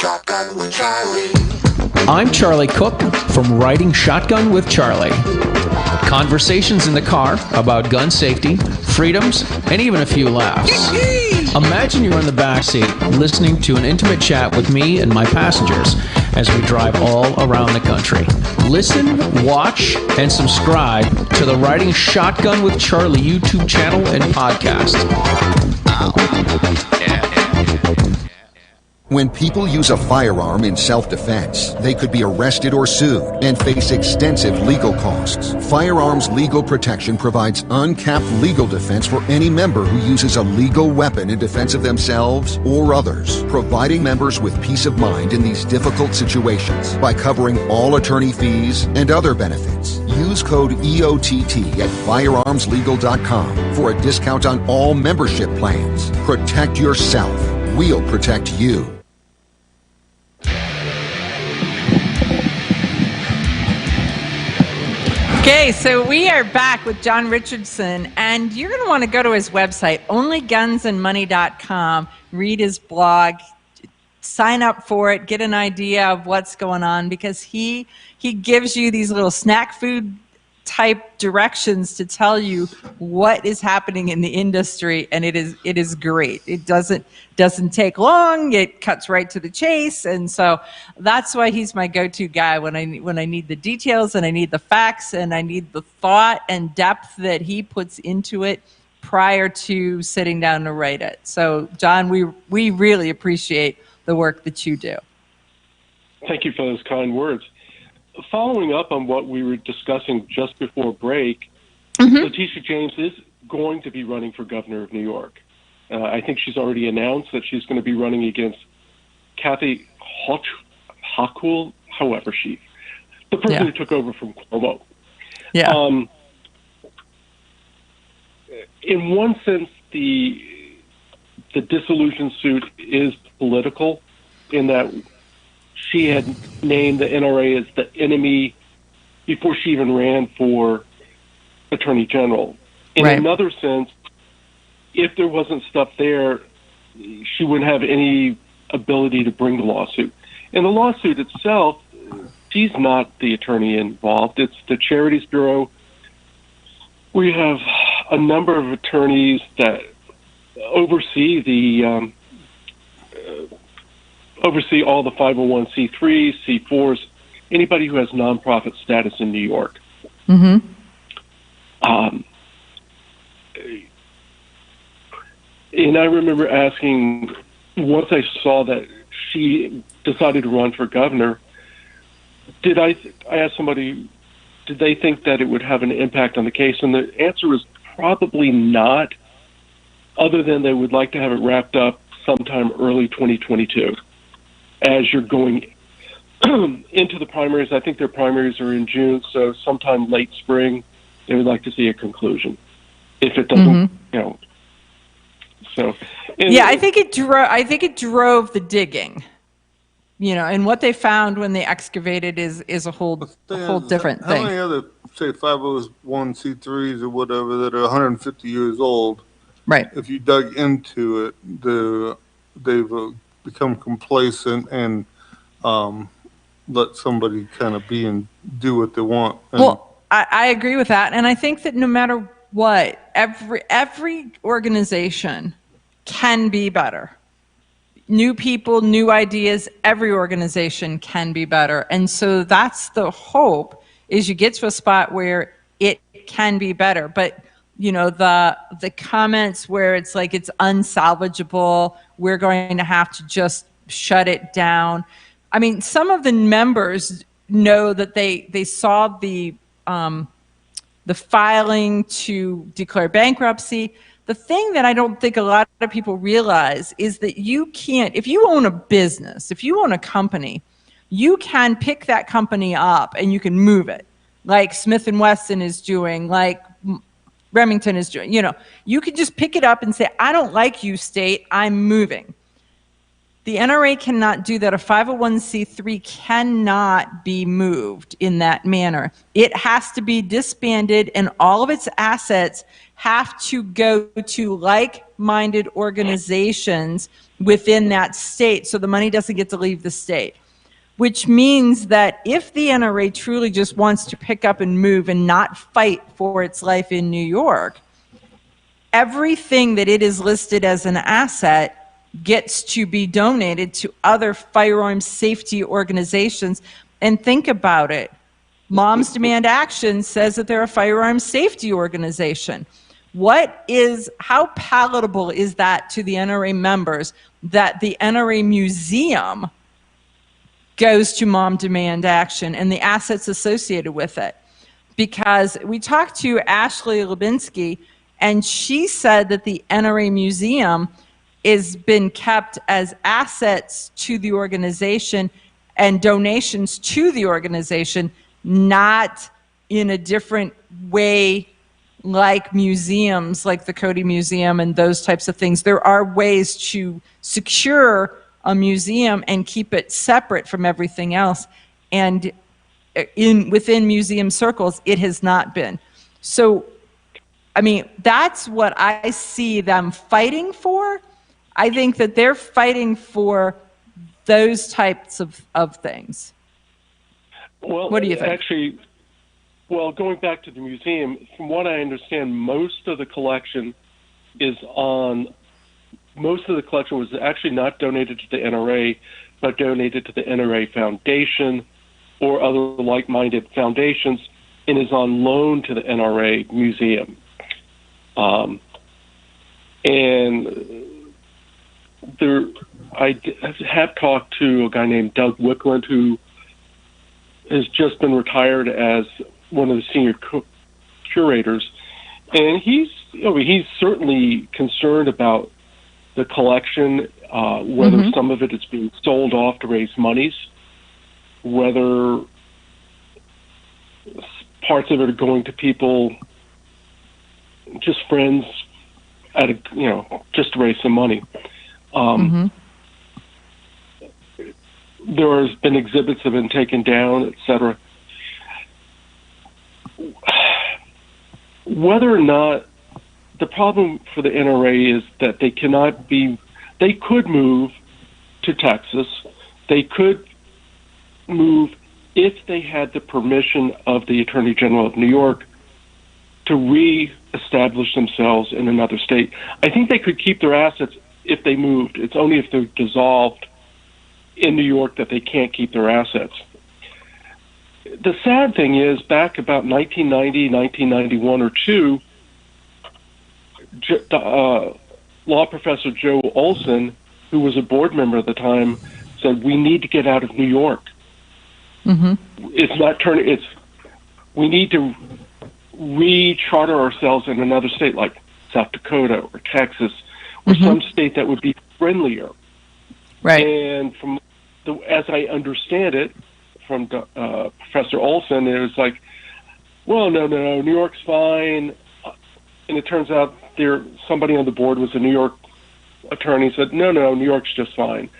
Shotgun with Charlie. I'm Charlie Cook from Riding Shotgun with Charlie. Conversations in the car about gun safety, freedoms, and even a few laughs. Imagine you're in the backseat listening to an intimate chat with me and my passengers as we drive all around the country. Listen, watch, and subscribe to the Riding Shotgun with Charlie YouTube channel and podcast. When people use a firearm in self-defense, they could be arrested or sued and face extensive legal costs. Firearms Legal Protection provides uncapped legal defense for any member who uses a legal weapon in defense of themselves or others, providing members with peace of mind in these difficult situations by covering all attorney fees and other benefits. Use code EOTT at firearmslegal.com for a discount on all membership plans. Protect yourself. We'll protect you. Okay, so we are back with John Richardson, and you're going to want to go to his website, onlygunsandmoney.com, read his blog, sign up for it, get an idea of what's going on, because he gives you these little snack food type directions to tell you what is happening in the industry, and it is great. It doesn't take long. It cuts right to the chase, and so that's why he's my go-to guy when I need the details and I need the facts and I need the thought and depth that he puts into it prior to sitting down to write it. So, John, we really appreciate the work that you do. Thank you for those kind words. Following up on what we were discussing just before break, Letitia James is going to be running for governor of New York. I think she's already announced that she's going to be running against Kathy Hochul, however the person who took over from Cuomo. Yeah. In one sense, the dissolution suit is political in that she had named the NRA as the enemy before she even ran for Attorney General. In another sense, if there wasn't stuff there, she wouldn't have any ability to bring the lawsuit. And the lawsuit itself she's not the attorney involved. It's the Charities Bureau. We have a number of attorneys that oversee oversee all the 501c3s, C4s, anybody who has nonprofit status in New York. Mm-hmm. And I remember asking, once I saw that she decided to run for governor, I asked somebody, did they think that it would have an impact on the case? And the answer was probably not, other than they would like to have it wrapped up sometime early 2022. As you're going into the primaries, I think their primaries are in June, so sometime late spring, they would like to see a conclusion. If it doesn't, So, I think it drove the digging. And what they found when they excavated is a whole different thing. How many other, say, 501c3s or whatever that are 150 years old? Right. If you dug into it, they've become complacent and let somebody kind of be and do what they want. Well, I agree with that, and I think that no matter what, every organization can be better. New people, new ideas, every organization can be better. And so that's the hope, is you get to a spot where it can be better. But, the comments where it's like it's unsalvageable, we're going to have to just shut it down. I mean, some of the members know that they saw the filing to declare bankruptcy. The thing that I don't think a lot of people realize is that you can't, if you own a business, if you own a company, you can pick that company up and you can move it, like Smith & Wesson is doing, like Remington is doing. You can just pick it up and say, I don't like you, state, I'm moving. The NRA cannot do that. A 501c3 cannot be moved in that manner. It has to be disbanded, and all of its assets have to go to like-minded organizations within that state, so the money doesn't get to leave the state. Which means that if the NRA truly just wants to pick up and move and not fight for its life in New York, everything that it is listed as an asset gets to be donated to other firearms safety organizations. And think about it. Moms Demand Action says that they're a firearms safety organization. How palatable is that to the NRA members that the NRA Museum goes to Mom Demand Action and the assets associated with it? Because we talked to Ashley Lubinsky, and she said that the NRA Museum is been kept as assets to the organization and donations to the organization, not in a different way like museums, like the Cody Museum and those types of things. There are ways to secure a museum and keep it separate from everything else. And within museum circles, it has not been. So, I mean, that's what I see them fighting for. I think that they're fighting for those types of things. Well, what do you think? Actually, going back to the museum, from what I understand, most of the collection was actually not donated to the NRA, but donated to the NRA Foundation or other like-minded foundations, and is on loan to the NRA Museum. I have talked to a guy named Doug Wickland, who has just been retired as one of the senior curators, and he's certainly concerned about the collection, whether some of it is being sold off to raise monies, whether parts of it are going to people, just friends, just to raise some money. There has been exhibits that have been taken down, etc. Whether or not, the problem for the NRA is that they could move to Texas. They could move if they had the permission of the Attorney General of New York to re-establish themselves in another state. I think they could keep their assets if they moved. It's only if they're dissolved in New York that they can't keep their assets. The sad thing is, back about 1990, 1991 or two, law professor Joe Olson, who was a board member at the time, said, we need to get out of New York. It's not turning, we need to re-charter ourselves in another state like South Dakota or Texas or some state that would be friendlier. Right. And as I understand it, from Professor Olson, it was like, well, no, New York's fine. And it turns out somebody on the board was a New York attorney, said, no, New York's just fine.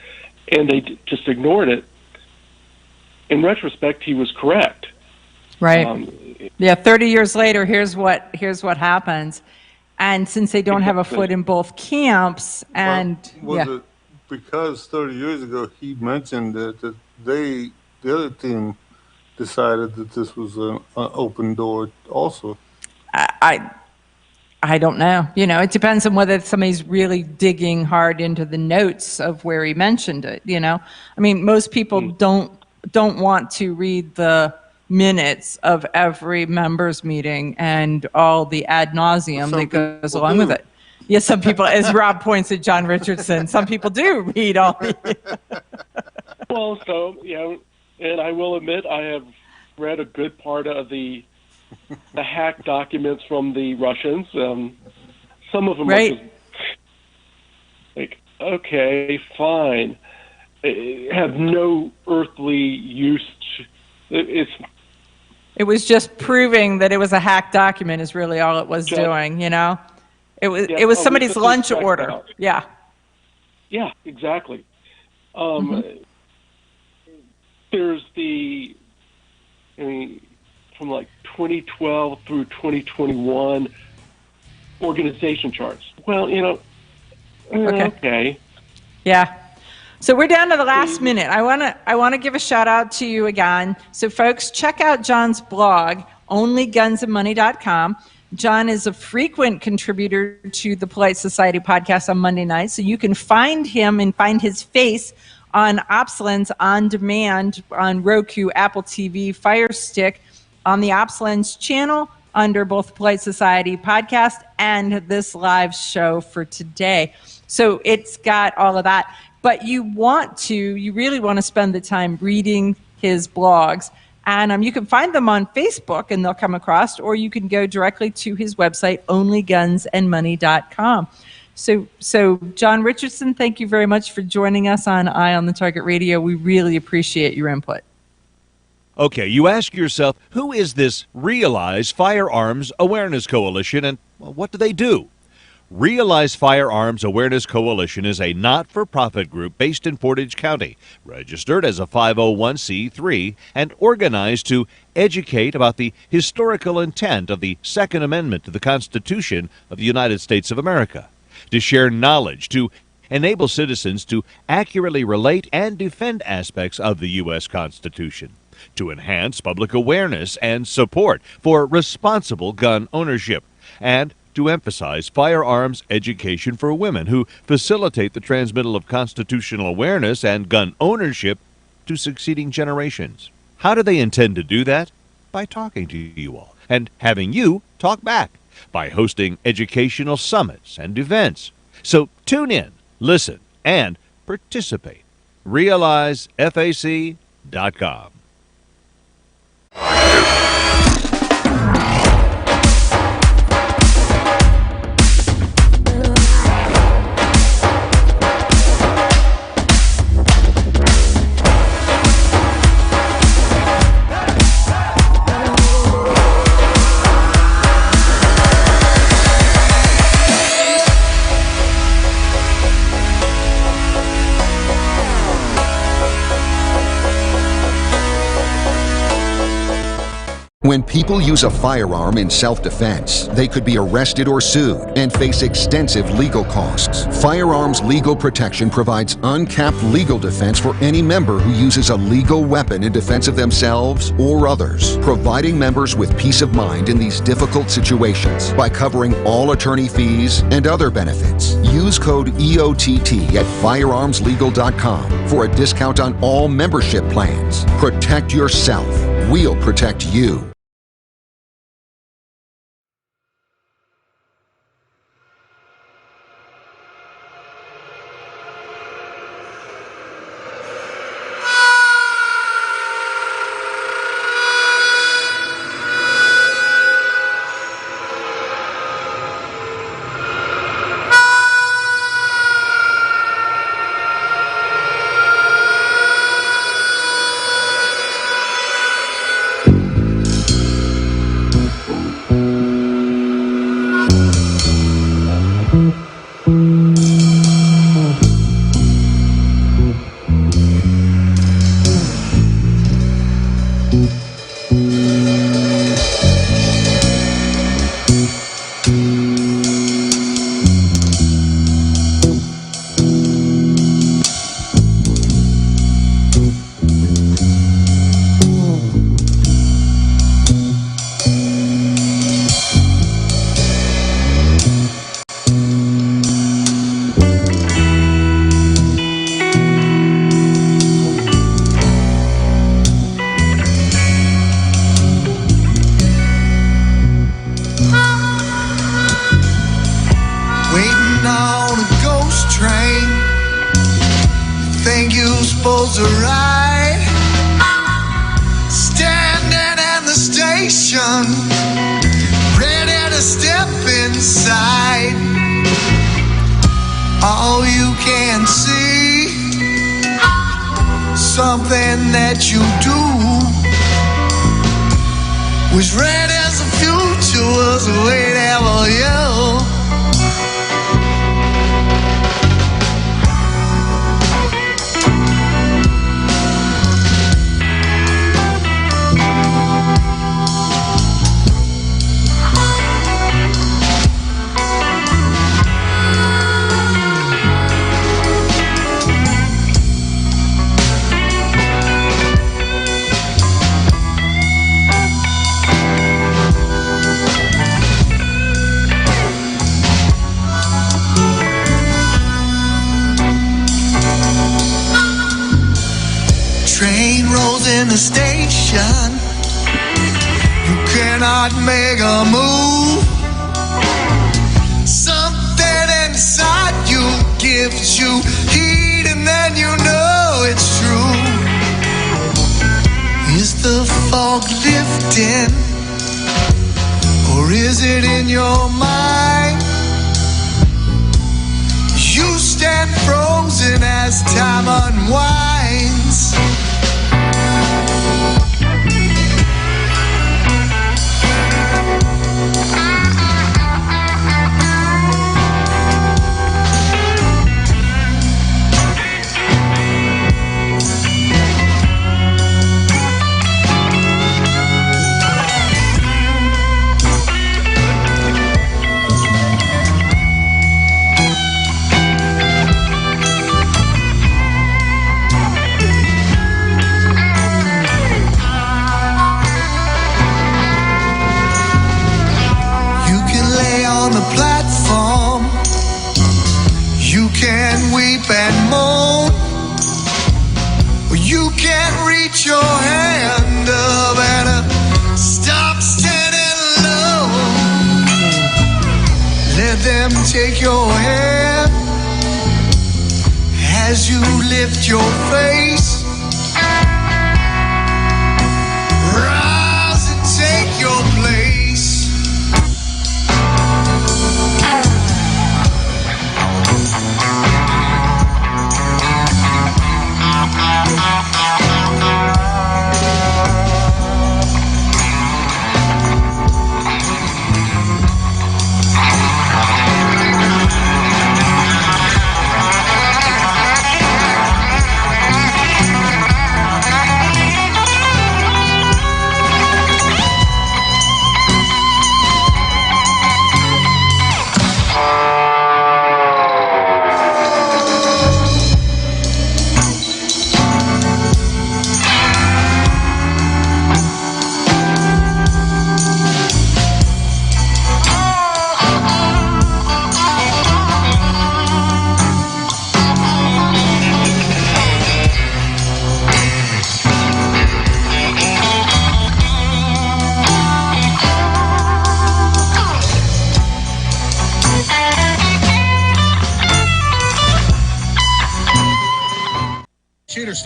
And they just ignored it. In retrospect, he was correct. Right. 30 years later, here's what happens. And since they don't have a foot in both camps, and was it because 30 years ago he mentioned that the other team decided that this was an open door also? I don't know. It depends on whether somebody's really digging hard into the notes of where he mentioned it. I mean, most people don't want to read the minutes of every members meeting and all the ad nauseum that goes along with it. Yes, some people, as Rob points at John Richardson, some people do read all the... Well, and I will admit I have read a good part of the hacked documents from the Russians. Some of them are just like, okay, fine. Have no earthly use. It was just proving that it was a hacked document is really all it was doing, It was somebody's lunch order. Out. Yeah. Yeah, exactly. There's from like 2012 through 2021 organization charts. Well, okay. Yeah. So we're down to the last minute. I want to give a shout out to you again. So folks, check out John's blog, onlygunsandmoney.com. John is a frequent contributor to the Polite Society podcast on Monday nights, so you can find him and find his face on OpsLens on demand on Roku, Apple TV, Fire Stick, on the OpsLens channel under both Polite Society podcast and this live show for today. So it's got all of that. But you really want to spend the time reading his blogs. And you can find them on Facebook and they'll come across, or you can go directly to his website, onlygunsandmoney.com. So John Richardson, thank you very much for joining us on Eye on the Target Radio. We really appreciate your input. Okay, you ask yourself, who is this Realize Firearms Awareness Coalition and what do they do? Realize Firearms Awareness Coalition is a not-for-profit group based in Portage County, registered as a 501c3 and organized to educate about the historical intent of the Second Amendment to the Constitution of the United States of America, to share knowledge, to enable citizens to accurately relate and defend aspects of the U.S. Constitution, to enhance public awareness and support for responsible gun ownership, and to emphasize firearms education for women who facilitate the transmittal of constitutional awareness and gun ownership to succeeding generations. How do they intend to do that? By talking to you all and having you talk back, by hosting educational summits and events. So tune in, listen, and participate. RealizeFAC.com. When people use a firearm in self-defense, they could be arrested or sued and face extensive legal costs. Firearms Legal Protection provides uncapped legal defense for any member who uses a legal weapon in defense of themselves or others, providing members with peace of mind in these difficult situations by covering all attorney fees and other benefits. Use code EOTT at firearmslegal.com for a discount on all membership plans. Protect yourself. We'll protect you.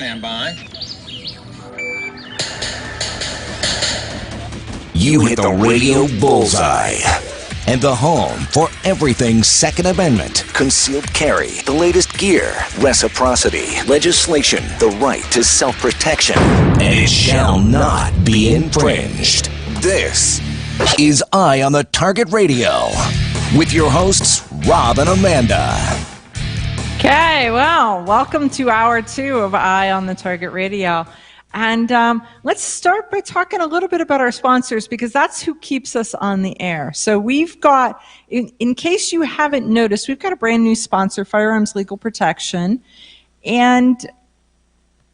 stand by. You hit the radio bullseye. And the home for everything Second Amendment, concealed carry, the latest gear, reciprocity, legislation, the right to self-protection, and it shall not be infringed. This is Eye on the Target Radio with your hosts, Rob and Amanda. Okay, well, welcome to Hour 2 of Eye on the Target Radio. And let's start by talking a little bit about our sponsors, because that's who keeps us on the air. So we've got, in case you haven't noticed, we've got a brand new sponsor, Firearms Legal Protection. And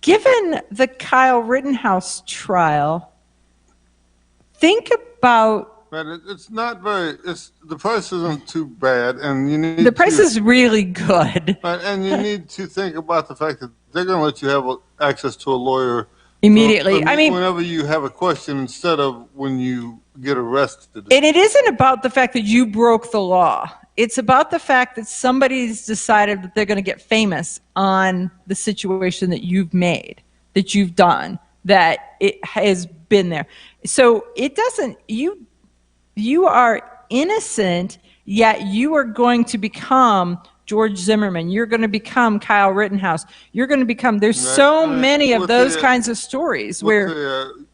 given the Kyle Rittenhouse trial, think about... But it's not very, the price isn't too bad, and you need the price is really good. And you need to think about the fact that they're going to let you have access to a lawyer immediately. I mean, whenever you have a question, instead of when you get arrested. And it isn't about the fact that you broke the law. It's about the fact that somebody's decided that they're going to get famous on the situation that you've made, that you've done, that it has been there. So it doesn't, you are innocent, yet you are going to become George Zimmerman. You're going to become Kyle Rittenhouse. You're going to become, there's so many of those kinds of stories where the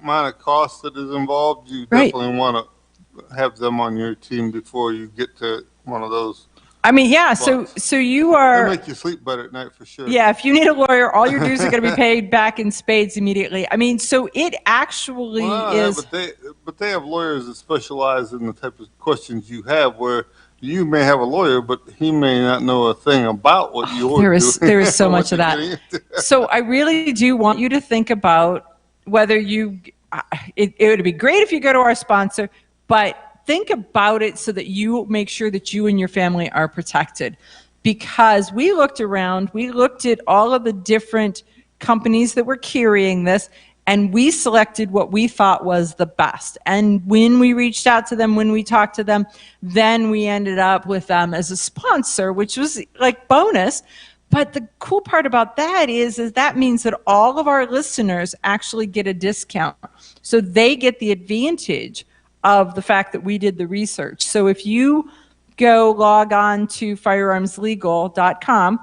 amount of cost that is involved, you definitely want to have them on your team before you get to one of those. I mean, yeah, so you are... They make you sleep better at night for sure. Yeah, if you need a lawyer, all your dues are going to be paid back in spades immediately. I mean, so it actually is... But they have lawyers that specialize in the type of questions you have, where you may have a lawyer, but he may not know a thing about what you're doing. There is so much of that. So I really do want you to think about whether you... It would be great if you go to our sponsor, but think about it so that you make sure that you and your family are protected. Because we looked around, we looked at all of the different companies that were carrying this, and we selected what we thought was the best. And when we reached out to them, when we talked to them, then we ended up with them as a sponsor, which was like bonus. But the cool part about that is that means that all of our listeners actually get a discount. So they get the advantage of the fact that we did the research. So if you go log on to firearmslegal.com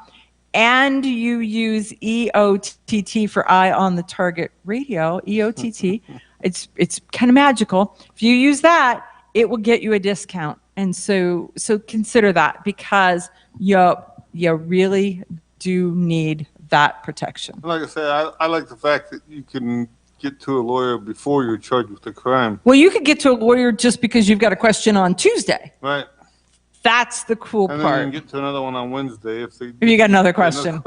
and you use EOTT for Eye on the Target Radio, EOTT, it's kind of magical. If you use that, it will get you a discount. And so consider that, because you really do need that protection. Like I say, I like the fact that you can get to a lawyer before you're charged with the crime. Well, you could get to a lawyer just because you've got a question on Tuesday. Right. That's the cool part. And then you can get to another one on Wednesday if you got another question.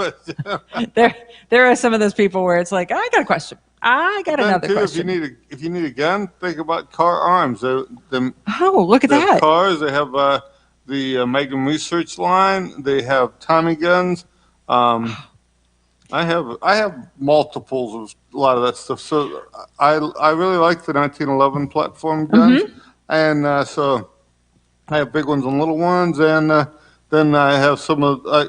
There are some of those people where it's like, I got a question. I got another question. If you need a gun, think about Car Arms. Look at that. Cars. They have the Magnum Research line. They have Tommy guns. I have multiples of a lot of that stuff. So I really like the 1911 platform guns, and so I have big ones and little ones, and then I have some of. I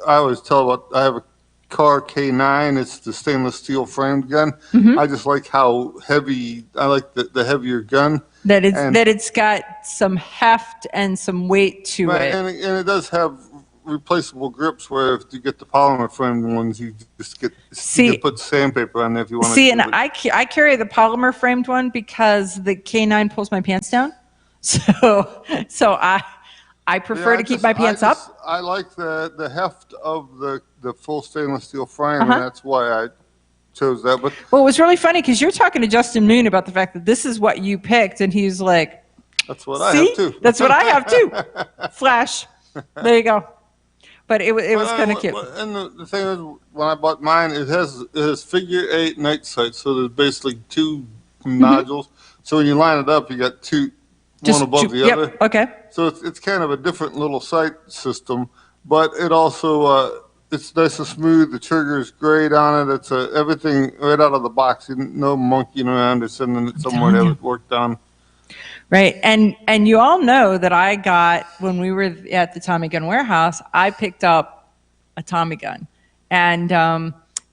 always tell about. I have a Car K9. It's the stainless steel framed gun. I just like how heavy. I like the heavier gun. That it's got some heft and some weight to it, and it does have replaceable grips, where if you get the polymer framed ones, you just you can put sandpaper on there if you want to. See, and I carry the polymer framed one because the K9 pulls my pants down. So I prefer to keep my pants up. I like the heft of the full stainless steel frame, and that's why I chose that. But well, it was really funny because you're talking to Justin Moon about the fact that this is what you picked, and he's like, "That's what I have too." That's what I have too. Flash. There you go. But it was kind of cute. And the thing is, when I bought mine, it has figure 8 night sights, so there's basically 2 nodules. So when you line it up, you got one above the other. Okay. So it's kind of a different little sight system, but it also it's nice and smooth. The trigger is great on it. It's everything right out of the box. No monkeying around or sending it somewhere to have it worked on. Right, and you all know that I got, when we were at the Tommy Gun Warehouse, I picked up a Tommy gun, and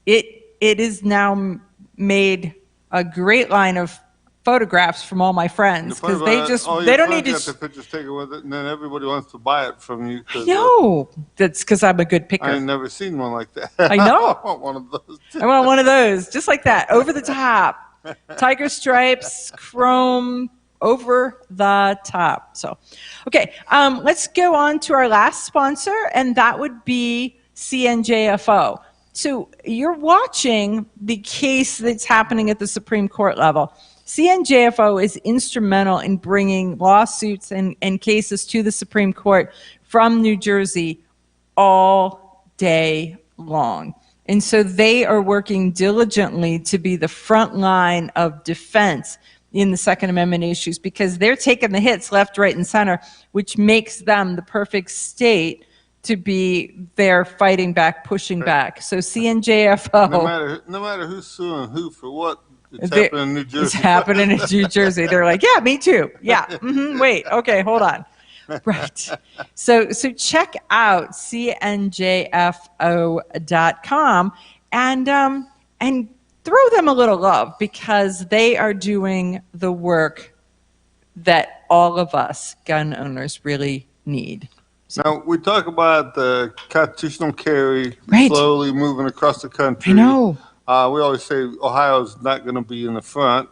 it it is now made a great line of photographs from all my friends because they don't need to. Get the pictures taken with it, and then everybody wants to buy it from you. No, that's because I'm a good picker. I ain't never seen one like that. I know. I want one of those. I want one of those, just like that, over the top, tiger stripes, chrome, over the top. So, okay, let's go on to our last sponsor, and that would be CNJFO. So you're watching the case that's happening at the Supreme Court level. CNJFO is instrumental in bringing lawsuits and cases to the Supreme Court from New Jersey all day long. And so they are working diligently to be the front line of defense in the Second Amendment issues because they're taking the hits left, right, and center, which makes them the perfect state to be there fighting back, pushing back. So CNJFO. No matter who's suing who for what, it's happening in New Jersey. It's happening in New Jersey. They're like, yeah, me too. Yeah. Wait. Okay. Hold on. Right. So check out cnjfo.com and throw them a little love because they are doing the work that all of us gun owners really need. Now, we talk about the constitutional carry slowly moving across the country. I know. We always say Ohio's not going to be in the front.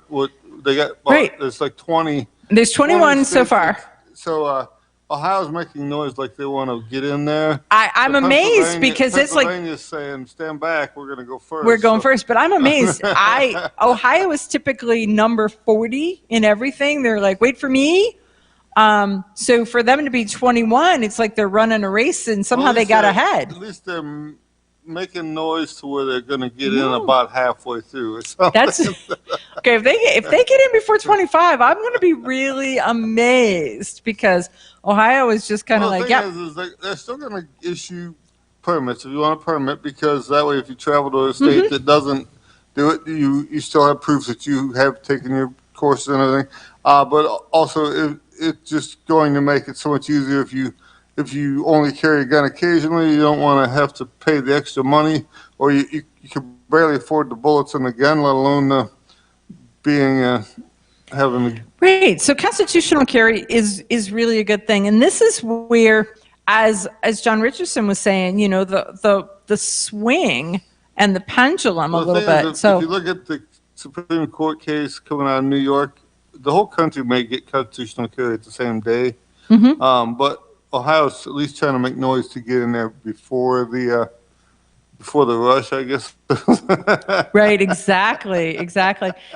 They got there's like 20. There's 21 so far. So Ohio's making noise like they want to get in there. I'm amazed because it's like Pennsylvania's saying, "Stand back, we're going to go first." We're going first, but I'm amazed. Ohio is typically number 40 in everything. They're like, "Wait for me." So for them to be 21, it's like they're running a race, and somehow they got ahead. At least they're making noise to where they're going to get in about halfway through. That's okay. If they get in before 25, I'm going to be really amazed because Ohio is just kind of like, yeah. They're still going to issue permits if you want a permit because that way, if you travel to a state that doesn't do it, you still have proof that you have taken your courses and everything. But also, it's just going to make it so much easier if you only carry a gun occasionally. You don't want to have to pay the extra money, or you can barely afford the bullets in the gun, let alone having. Right. So constitutional carry is really a good thing, and this is where, as John Richardson was saying, the swing and the pendulum a little bit. So if you look at the Supreme Court case coming out of New York, the whole country may get constitutional carry at the same day, but Ohio's at least trying to make noise to get in there before the rush, I guess. Right, exactly.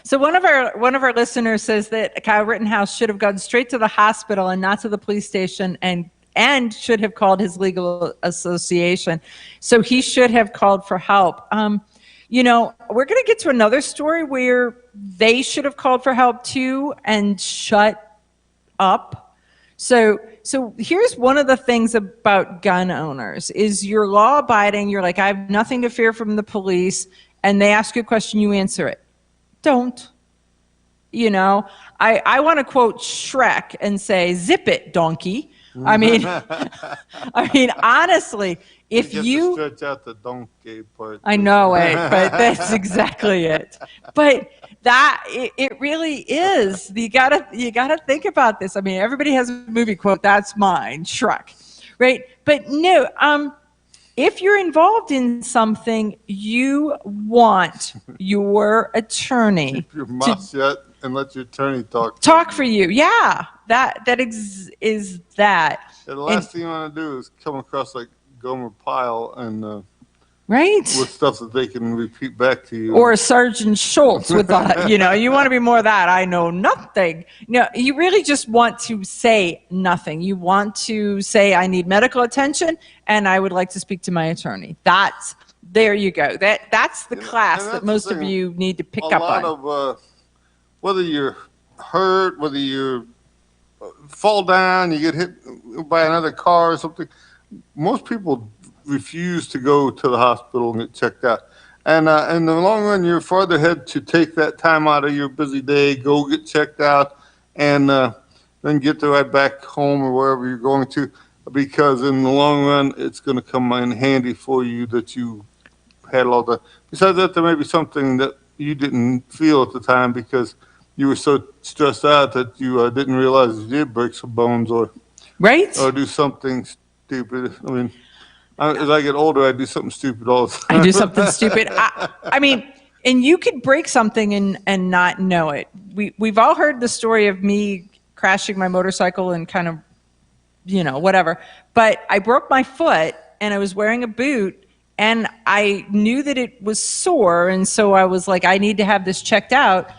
So one of our listeners says that Kyle Rittenhouse should have gone straight to the hospital and not to the police station, and should have called his legal association. So he should have called for help. We're going to get to another story where they should have called for help too and shut up. So here's one of the things about gun owners is you're law abiding. You're like, I have nothing to fear from the police. And they ask you a question, you answer it. Don't. I want to quote Shrek and say, zip it, donkey. I mean, honestly, if you stretch out the donkey part. I know it, but that's exactly it. But it really is. You gotta think about this. I mean, everybody has a movie quote. That's mine, Shrek, right? But no, if you're involved in something, you want your attorney keep your mouth shut and let your attorney talk for you. Yeah, that is that. Yeah, the last thing you want to do is come across like Gomer Pyle and right with stuff that they can repeat back to you, or Sergeant Schultz with you want to be more of that. I know nothing. You really just want to say nothing. You want to say, I need medical attention and I would like to speak to my attorney. There you go. That's the class that most of you need to pick up on. A lot of whether you're hurt, whether you fall down, you get hit by another car or something, most people refuse to go to the hospital and get checked out. And in the long run, you're farther ahead to take that time out of your busy day, go get checked out, and then get the ride back home or wherever you're going to, because in the long run, it's going to come in handy for you that you had all the. Besides that, there may be something that you didn't feel at the time because you were so stressed out that you didn't realize you did break some bones or do something stupid. I mean, as I get older, I do something stupid all the time. I do something stupid. I mean, and you could break something and not know it. We've all heard the story of me crashing my motorcycle and kind of, whatever. But I broke my foot and I was wearing a boot and I knew that it was sore. And so I was like, I need to have this checked out.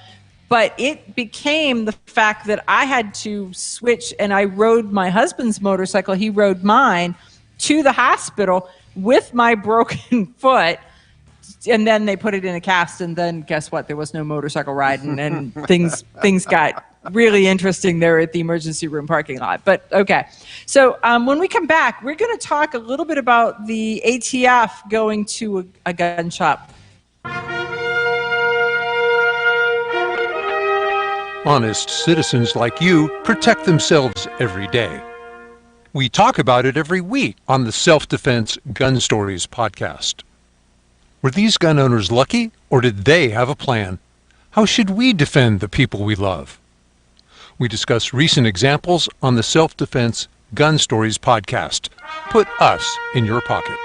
But it became the fact that I had to switch, and I rode my husband's motorcycle. He rode mine to the hospital with my broken foot. And then they put it in a cast, and then guess what? There was no motorcycle riding, and things got really interesting there at the emergency room parking lot. But okay. So when we come back, we're going to talk a little bit about the ATF going to a gun shop. Honest citizens like you protect themselves every day. We talk about it every week on the Self-Defense Gun Stories podcast. Were these gun owners lucky, or did they have a plan? How should we defend the people we love? We discuss recent examples on the Self-Defense Gun Stories podcast. Put us in your pocket.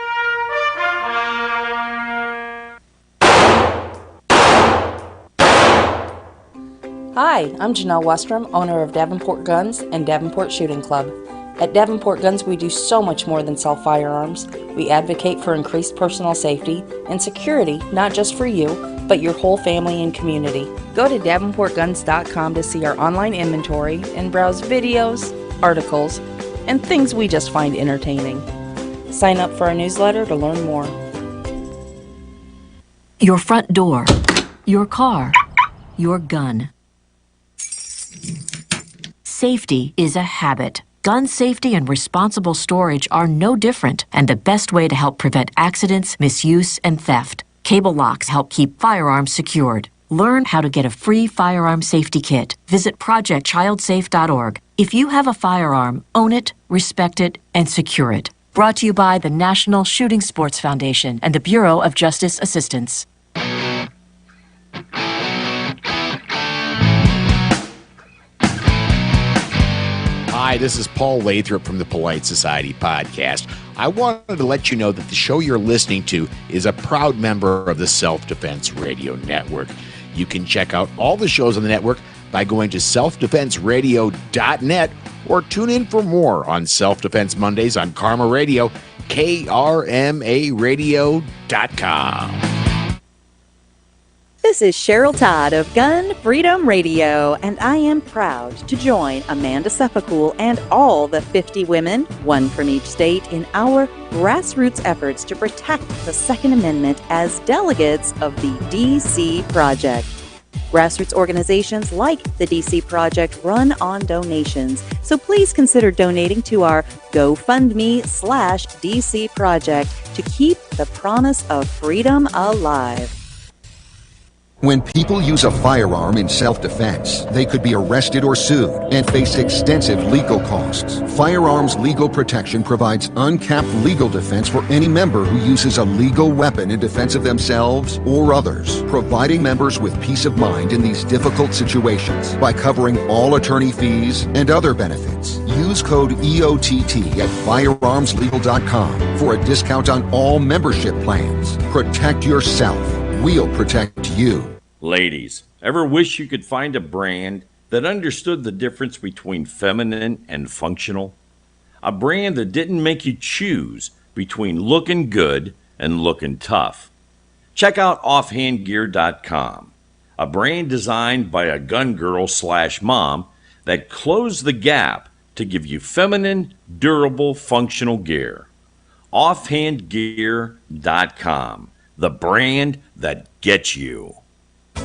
Hi, I'm Janelle Westrom, owner of Davenport Guns and Davenport Shooting Club. At Davenport Guns, we do so much more than sell firearms. We advocate for increased personal safety and security, not just for you, but your whole family and community. Go to davenportguns.com to see our online inventory and browse videos, articles, and things we just find entertaining. Sign up for our newsletter to learn more. Your front door, your car, your gun. Safety is a habit. Gun safety and responsible storage are no different, and the best way to help prevent accidents, misuse, and theft. Cable locks help keep firearms secured. Learn how to get a free firearm safety kit. Visit projectchildsafe.org. If you have a firearm, own it, respect it, and secure it. Brought to you by the National Shooting Sports Foundation and the Bureau of Justice Assistance. Hi, this is Paul Lathrop from the Polite Society podcast. I wanted to let you know that the show you're listening to is a proud member of the Self-Defense Radio Network. You can check out all the shows on the network by going to selfdefenseradio.net or tune in for more on Self-Defense Mondays on Karma Radio, krmaradio.com. This is Cheryl Todd of Gun Freedom Radio, and I am proud to join Amanda Sefcool and all the 50 women, one from each state, in our grassroots efforts to protect the Second Amendment as delegates of the DC Project. Grassroots organizations like the DC Project run on donations, so please consider donating to our GoFundMe/DC Project to keep the promise of freedom alive. When people use a firearm in self-defense, they could be arrested or sued and face extensive legal costs. Firearms Legal Protection provides uncapped legal defense for any member who uses a legal weapon in defense of themselves or others, providing members with peace of mind in these difficult situations by covering all attorney fees and other benefits. Use code EOTT at firearmslegal.com for a discount on all membership plans. Protect yourself. We'll protect you. Ladies, ever wish you could find a brand that understood the difference between feminine and functional? A brand that didn't make you choose between looking good and looking tough. Check out offhandgear.com, a brand designed by a gun girl/mom that closed the gap to give you feminine, durable, functional gear. Offhandgear.com, the brand that gets you.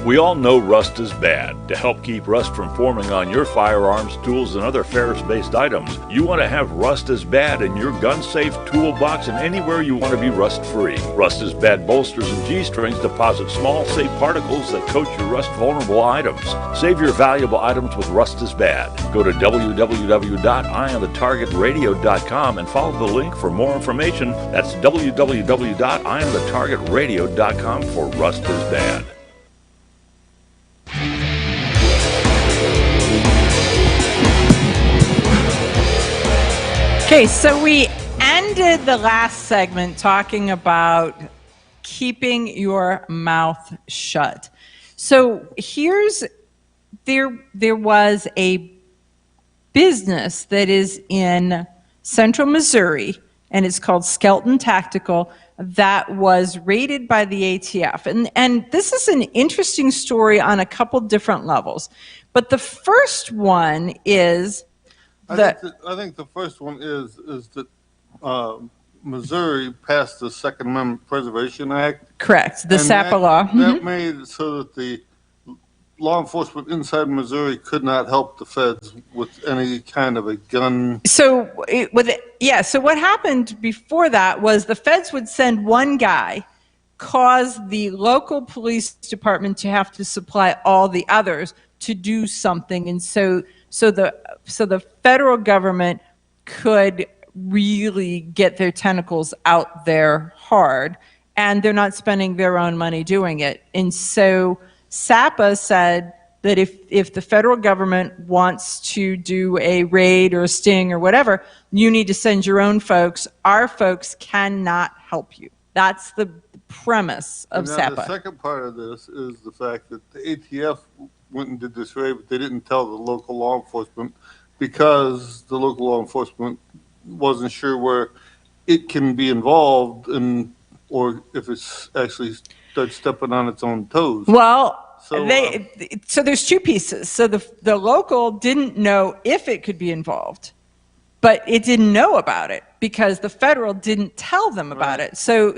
We all know rust is bad. To help keep rust from forming on your firearms, tools, and other ferrous-based items, you want to have Rust is Bad in your gun-safe toolbox and anywhere you want to be rust-free. Rust is Bad bolsters and G-strings deposit small, safe particles that coat your rust-vulnerable items. Save your valuable items with Rust is Bad. Go to www.eyeonthetargetradio.com and follow the link for more information. That's www.eyeonthetargetradio.com for Rust is Bad. Okay, so we ended the last segment talking about keeping your mouth shut. So there was a business that is in central Missouri, and it's called Skelton Tactical, that was raided by the ATF. And this is an interesting story on a couple different levels. But the first one is I think the first one is that Missouri passed the Second Amendment Preservation Act. Correct, the SAPA law. That made it so that the law enforcement inside Missouri could not help the feds with any kind of a gun. So what happened before that was the feds would send one guy, cause the local police department to have to supply all the others to do something, and so the federal government could really get their tentacles out there hard, and they're not spending their own money doing it. And so SAPA said that if the federal government wants to do a raid or a sting or whatever, you need to send your own folks. Our folks cannot help you. That's the premise of SAPA. The second part of this is the fact that the ATF went and did this raid, but they didn't tell the local law enforcement because the local law enforcement wasn't sure where it can be involved or if it's actually starts stepping on its own toes. Well, so there's two pieces. So the local didn't know if it could be involved, but it didn't know about it because the federal didn't tell them about it. So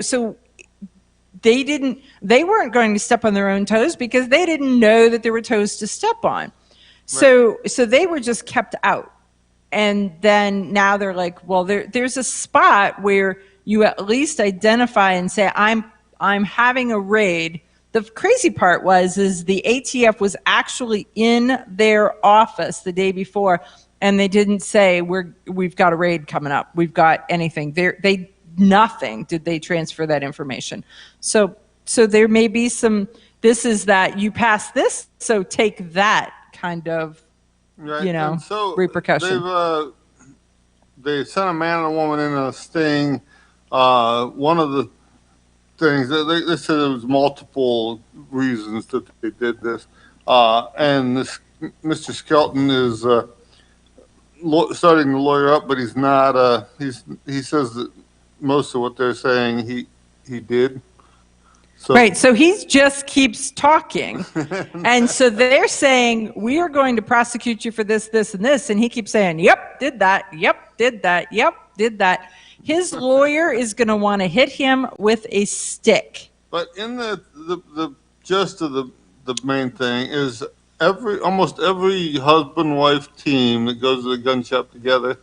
they weren't going to step on their own toes because they didn't know that there were toes to step on. So they were just kept out. And then now they're like, well, there's a spot where you at least identify and say, I'm having a raid. The crazy part is the ATF was actually in their office the day before, and they didn't say we've got a raid coming up. We've got anything. Nothing did they transfer that information. So there may be some. This is that you pass this, so take that kind of, repercussion. They sent a man and a woman in a sting. One of the things they said there was multiple reasons that they did this, and this Mr. Skelton is starting to lawyer up, but he's not. He says that most of what they're saying he did. So. Right, so he just keeps talking, and so they're saying, we are going to prosecute you for this, this, and this, and he keeps saying, yep, did that, yep, did that, yep, did that. His lawyer is going to want to hit him with a stick. But in the gist of the main thing is almost every husband-wife team that goes to the gun shop together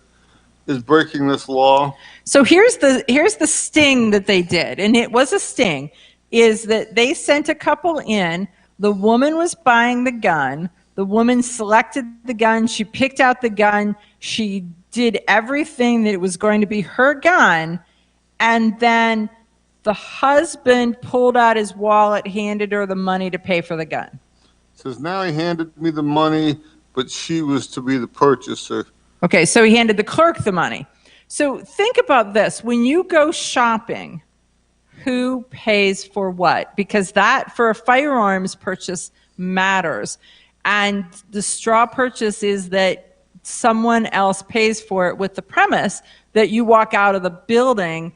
is breaking this law. So here's the sting that they did, and it was a sting, is that they sent a couple in. The woman was buying the gun. The woman selected the gun. She picked out the gun. She did everything that it was going to be her gun. And then the husband pulled out his wallet, handed her the money to pay for the gun. Says, now he handed me the money, but she was to be the purchaser. Okay, so he handed the clerk the money. So think about this. When you go shopping, who pays for what? Because that, for a firearms purchase, matters. And the straw purchase is that someone else pays for it with the premise that you walk out of the building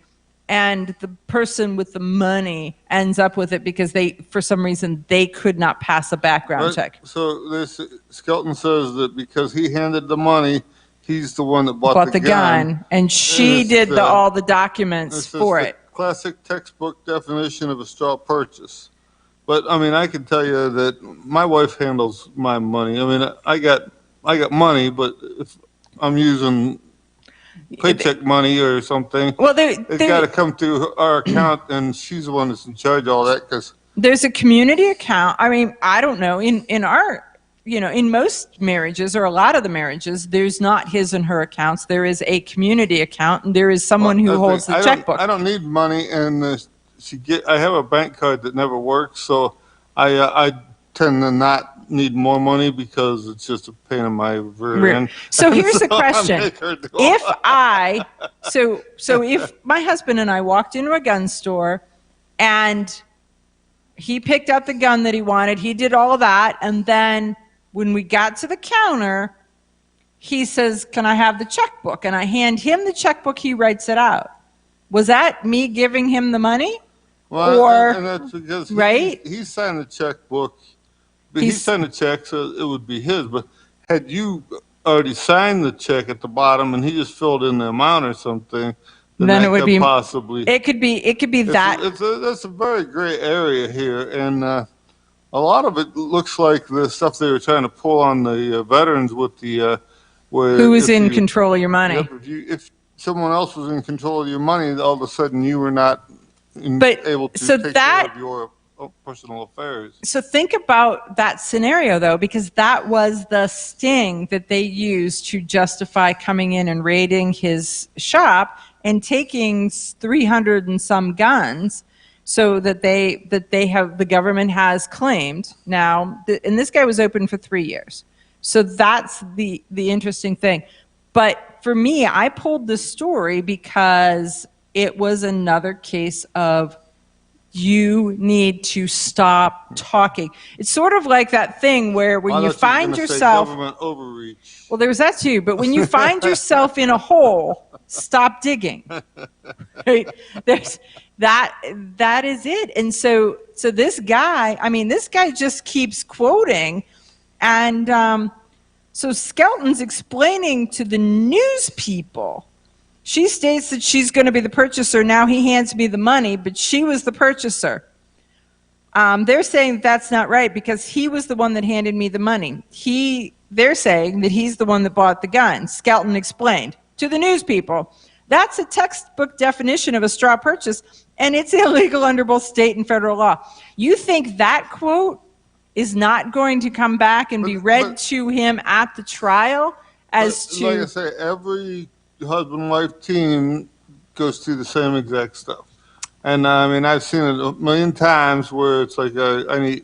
and the person with the money ends up with it because for some reason, they could not pass a background check. So Skelton says that because he handed the money, he's the one that bought the gun. And she did all the documents for it. Classic textbook definition of a straw purchase. But I mean, I can tell you that my wife handles my money. I mean, I got money, but if I'm using paycheck money or something, well, it's got to come through our account, and she's the one that's in charge of all that. Because there's a community account. I mean, I don't know, in our, in most marriages, or a lot of the marriages, there's not his and her accounts. There is a community account, and there is someone who holds the checkbook. I don't need money, and I have a bank card that never works, so I tend to not need more money because it's just a pain in my rear end. So here's the question: if my husband and I walked into a gun store and he picked out the gun that he wanted, he did all of that, and then when we got to the counter, he says, "Can I have the checkbook?" And I hand him the checkbook. He writes it out. Was that me giving him the money? Well, and that's because he signed the checkbook. He signed the check, so it would be his. But had you already signed the check at the bottom and he just filled in the amount or something, then it would be possibly. It could be that. That's a very gray area here, and a lot of it looks like the stuff they were trying to pull on the veterans with the who was in control of your money. Yep, if someone else was in control of your money, all of a sudden you were not able to take care of your personal affairs. So think about that scenario, though, because that was the sting that they used to justify coming in and raiding his shop and taking 300 and some guns, so that the government has claimed now, and this guy was open for 3 years. So that's the interesting thing. But for me, I pulled this story because it was another case of you need to stop talking. It's sort of like that thing where when you find yourself, government overreach. Well, there's that too, but when you find yourself in a hole, stop digging. Right? There's that is it. And so this guy just keeps quoting, and so Skelton's explaining to the news people. She states that she's going to be the purchaser. Now he hands me the money, but she was the purchaser. They're saying that's not right because he was the one that handed me the money. They're saying that he's the one that bought the gun. Skelton explained to the news people. That's a textbook definition of a straw purchase, and it's illegal under both state and federal law. You think that quote is not going to come back and be read to him at the trial like I say, every husband-wife team goes through the same exact stuff, and I mean I've seen it a million times where it's like I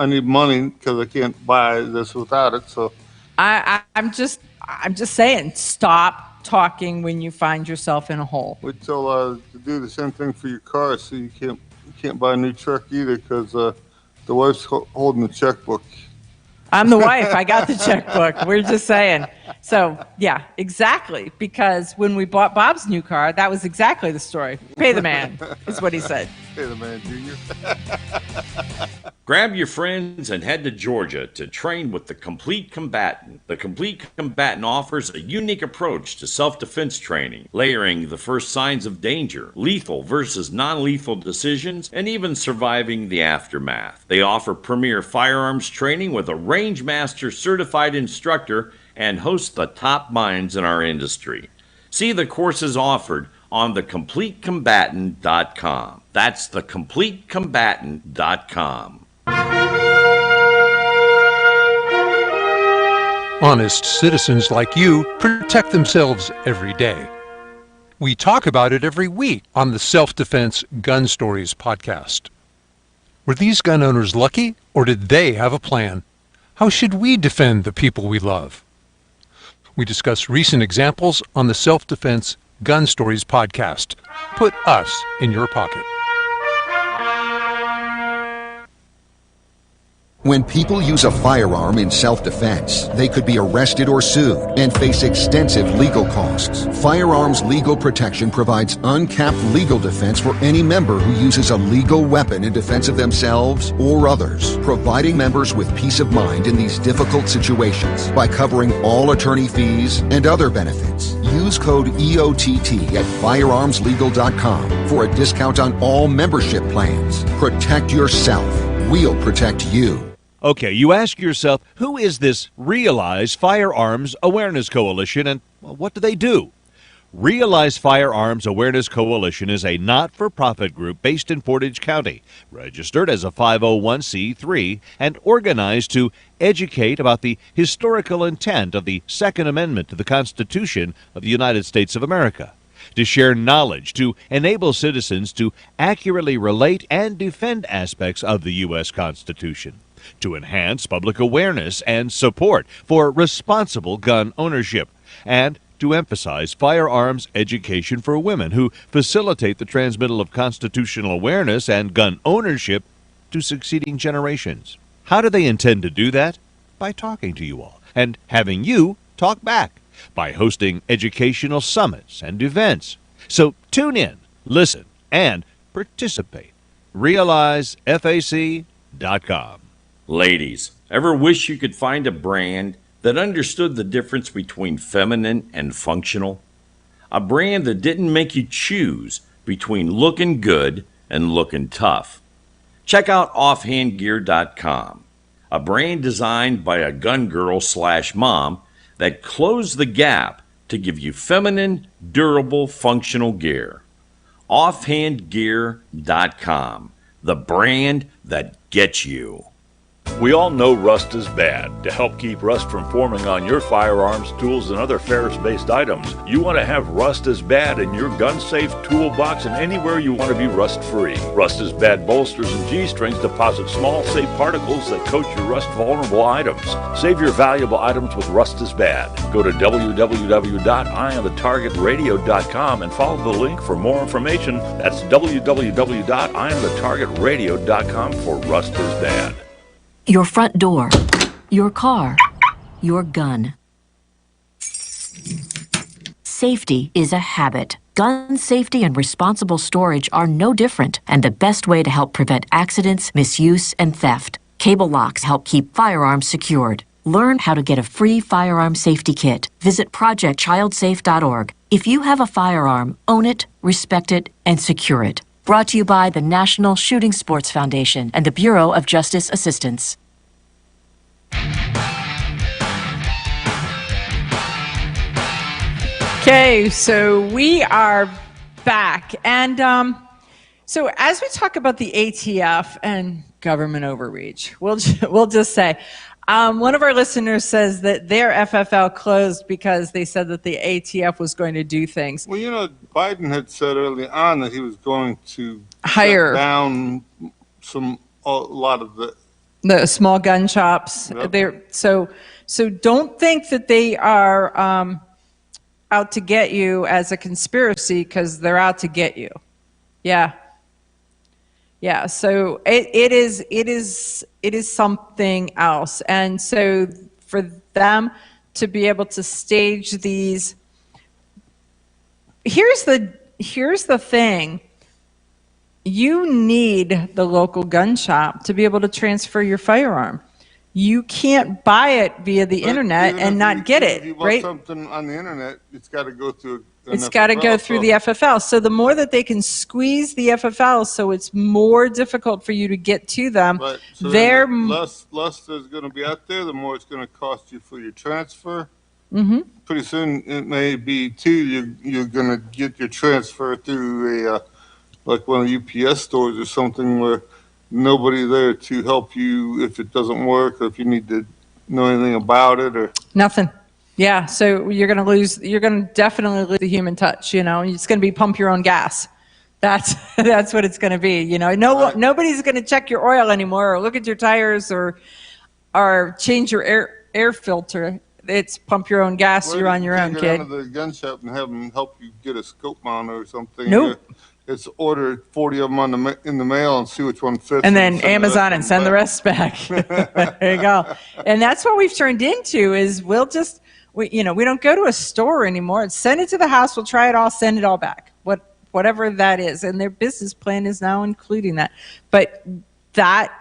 need money because I can't buy this without it. So I'm just saying, stop talking when you find yourself in a hole. We tell to do the same thing for your car, so you can't buy a new truck either because the wife's holding the checkbook. I'm the wife. I got the checkbook. We're just saying. So, yeah, exactly. Because when we bought Bob's new car, that was exactly the story. Pay the man, is what he said. Pay the man, Junior. Grab your friends and head to Georgia to train with the Complete Combatant. The Complete Combatant offers a unique approach to self-defense training, layering the first signs of danger, lethal versus non-lethal decisions, and even surviving the aftermath. They offer premier firearms training with a Range Master certified instructor and host the top minds in our industry. See the courses offered on thecompletecombatant.com. That's thecompletecombatant.com. Honest citizens like you protect themselves every day. We talk about it every week on the Self-Defense Gun Stories podcast. Were these gun owners lucky, or did they have a plan? How should we defend the people we love? We discuss recent examples on the Self-Defense Gun Stories podcast. Put us in your pocket. When people use a firearm in self-defense, they could be arrested or sued and face extensive legal costs. Firearms Legal Protection provides uncapped legal defense for any member who uses a legal weapon in defense of themselves or others, providing members with peace of mind in these difficult situations by covering all attorney fees and other benefits. Use code EOTT at firearmslegal.com for a discount on all membership plans. Protect yourself. we'll protect you. Okay, you ask yourself, who is this Realize Firearms Awareness Coalition, and what do they do? Realize Firearms Awareness Coalition is a not-for-profit group based in Portage County, registered as a 501c3, and organized to educate about the historical intent of the Second Amendment to the Constitution of the United States of America, to share knowledge, to enable citizens to accurately relate and defend aspects of the U.S. Constitution, to enhance public awareness and support for responsible gun ownership, and to emphasize firearms education for women who facilitate the transmittal of constitutional awareness and gun ownership to succeeding generations. How do they intend to do that? By talking to you all and having you talk back, by hosting educational summits and events. So tune in, listen, and participate. RealizeFAC.com. Ladies, ever wish you could find a brand that understood the difference between feminine and functional? A brand that didn't make you choose between looking good and looking tough. Check out offhandgear.com, a brand designed by a gun girl / mom that closed the gap to give you feminine, durable, functional gear. Offhandgear.com, the brand that gets you. We all know rust is bad. To help keep rust from forming on your firearms, tools, and other ferrous-based items, you want to have Rust is Bad in your gun-safe toolbox and anywhere you want to be rust-free. Rust is Bad bolsters and G-strings deposit small, safe particles that coat your rust-vulnerable items. Save your valuable items with Rust is Bad. Go to www.IamTheTargetRadio.com and follow the link for more information. That's www.IamTheTargetRadio.com for Rust is Bad. Your front door, your car, your gun. Safety is a habit. Gun safety and responsible storage are no different, and the best way to help prevent accidents, misuse, and theft. Cable locks help keep firearms secured. Learn how to get a free firearm safety kit. Visit projectchildsafe.org. If you have a firearm, own it, respect it, and secure it. Brought to you by the National Shooting Sports Foundation and the Bureau of Justice Assistance. Okay, so we are back. And so as we talk about the ATF and government overreach, we'll just say, one of our listeners says that their FFL closed because they said that the ATF was going to do things. Well, you know, Biden had said early on that he was going to hire shut down a lot of the small gun shops. Yep. So don't think that they are out to get you as a conspiracy, because they're out to get you. Yeah. So it is something else, and so for them to be able to stage these, here's the thing. You need the local gun shop to be able to transfer your firearm. You can't buy it via the internet and not get it, if you right? want something on the internet, it's got to go through. It's got to go through the FFL. So the more that they can squeeze the FFL, so it's more difficult for you to get to them. Right. So they're less there's going to be out there, the more it's going to cost you for your transfer. Mm-hmm. Pretty soon it may be too. You're going to get your transfer through a like one of the UPS stores or something where nobody there to help you if it doesn't work or if you need to know anything about it or nothing. Yeah, so you're going to definitely lose the human touch, It's going to be pump your own gas. That's what it's going to be, Nobody's going to check your oil anymore or look at your tires or change your air filter. It's pump your own gas, you're on your own, kid. You can go down to the gun shop and have them help you get a scope mount or something. Nope. It's order 40 of them in the mail and see which one fits. And then Amazon and send the rest back. There you go. And that's what we've turned into is we don't go to a store anymore. Send it to the house. We'll try it all. Send it all back. Whatever that is. And their business plan is now including that. But that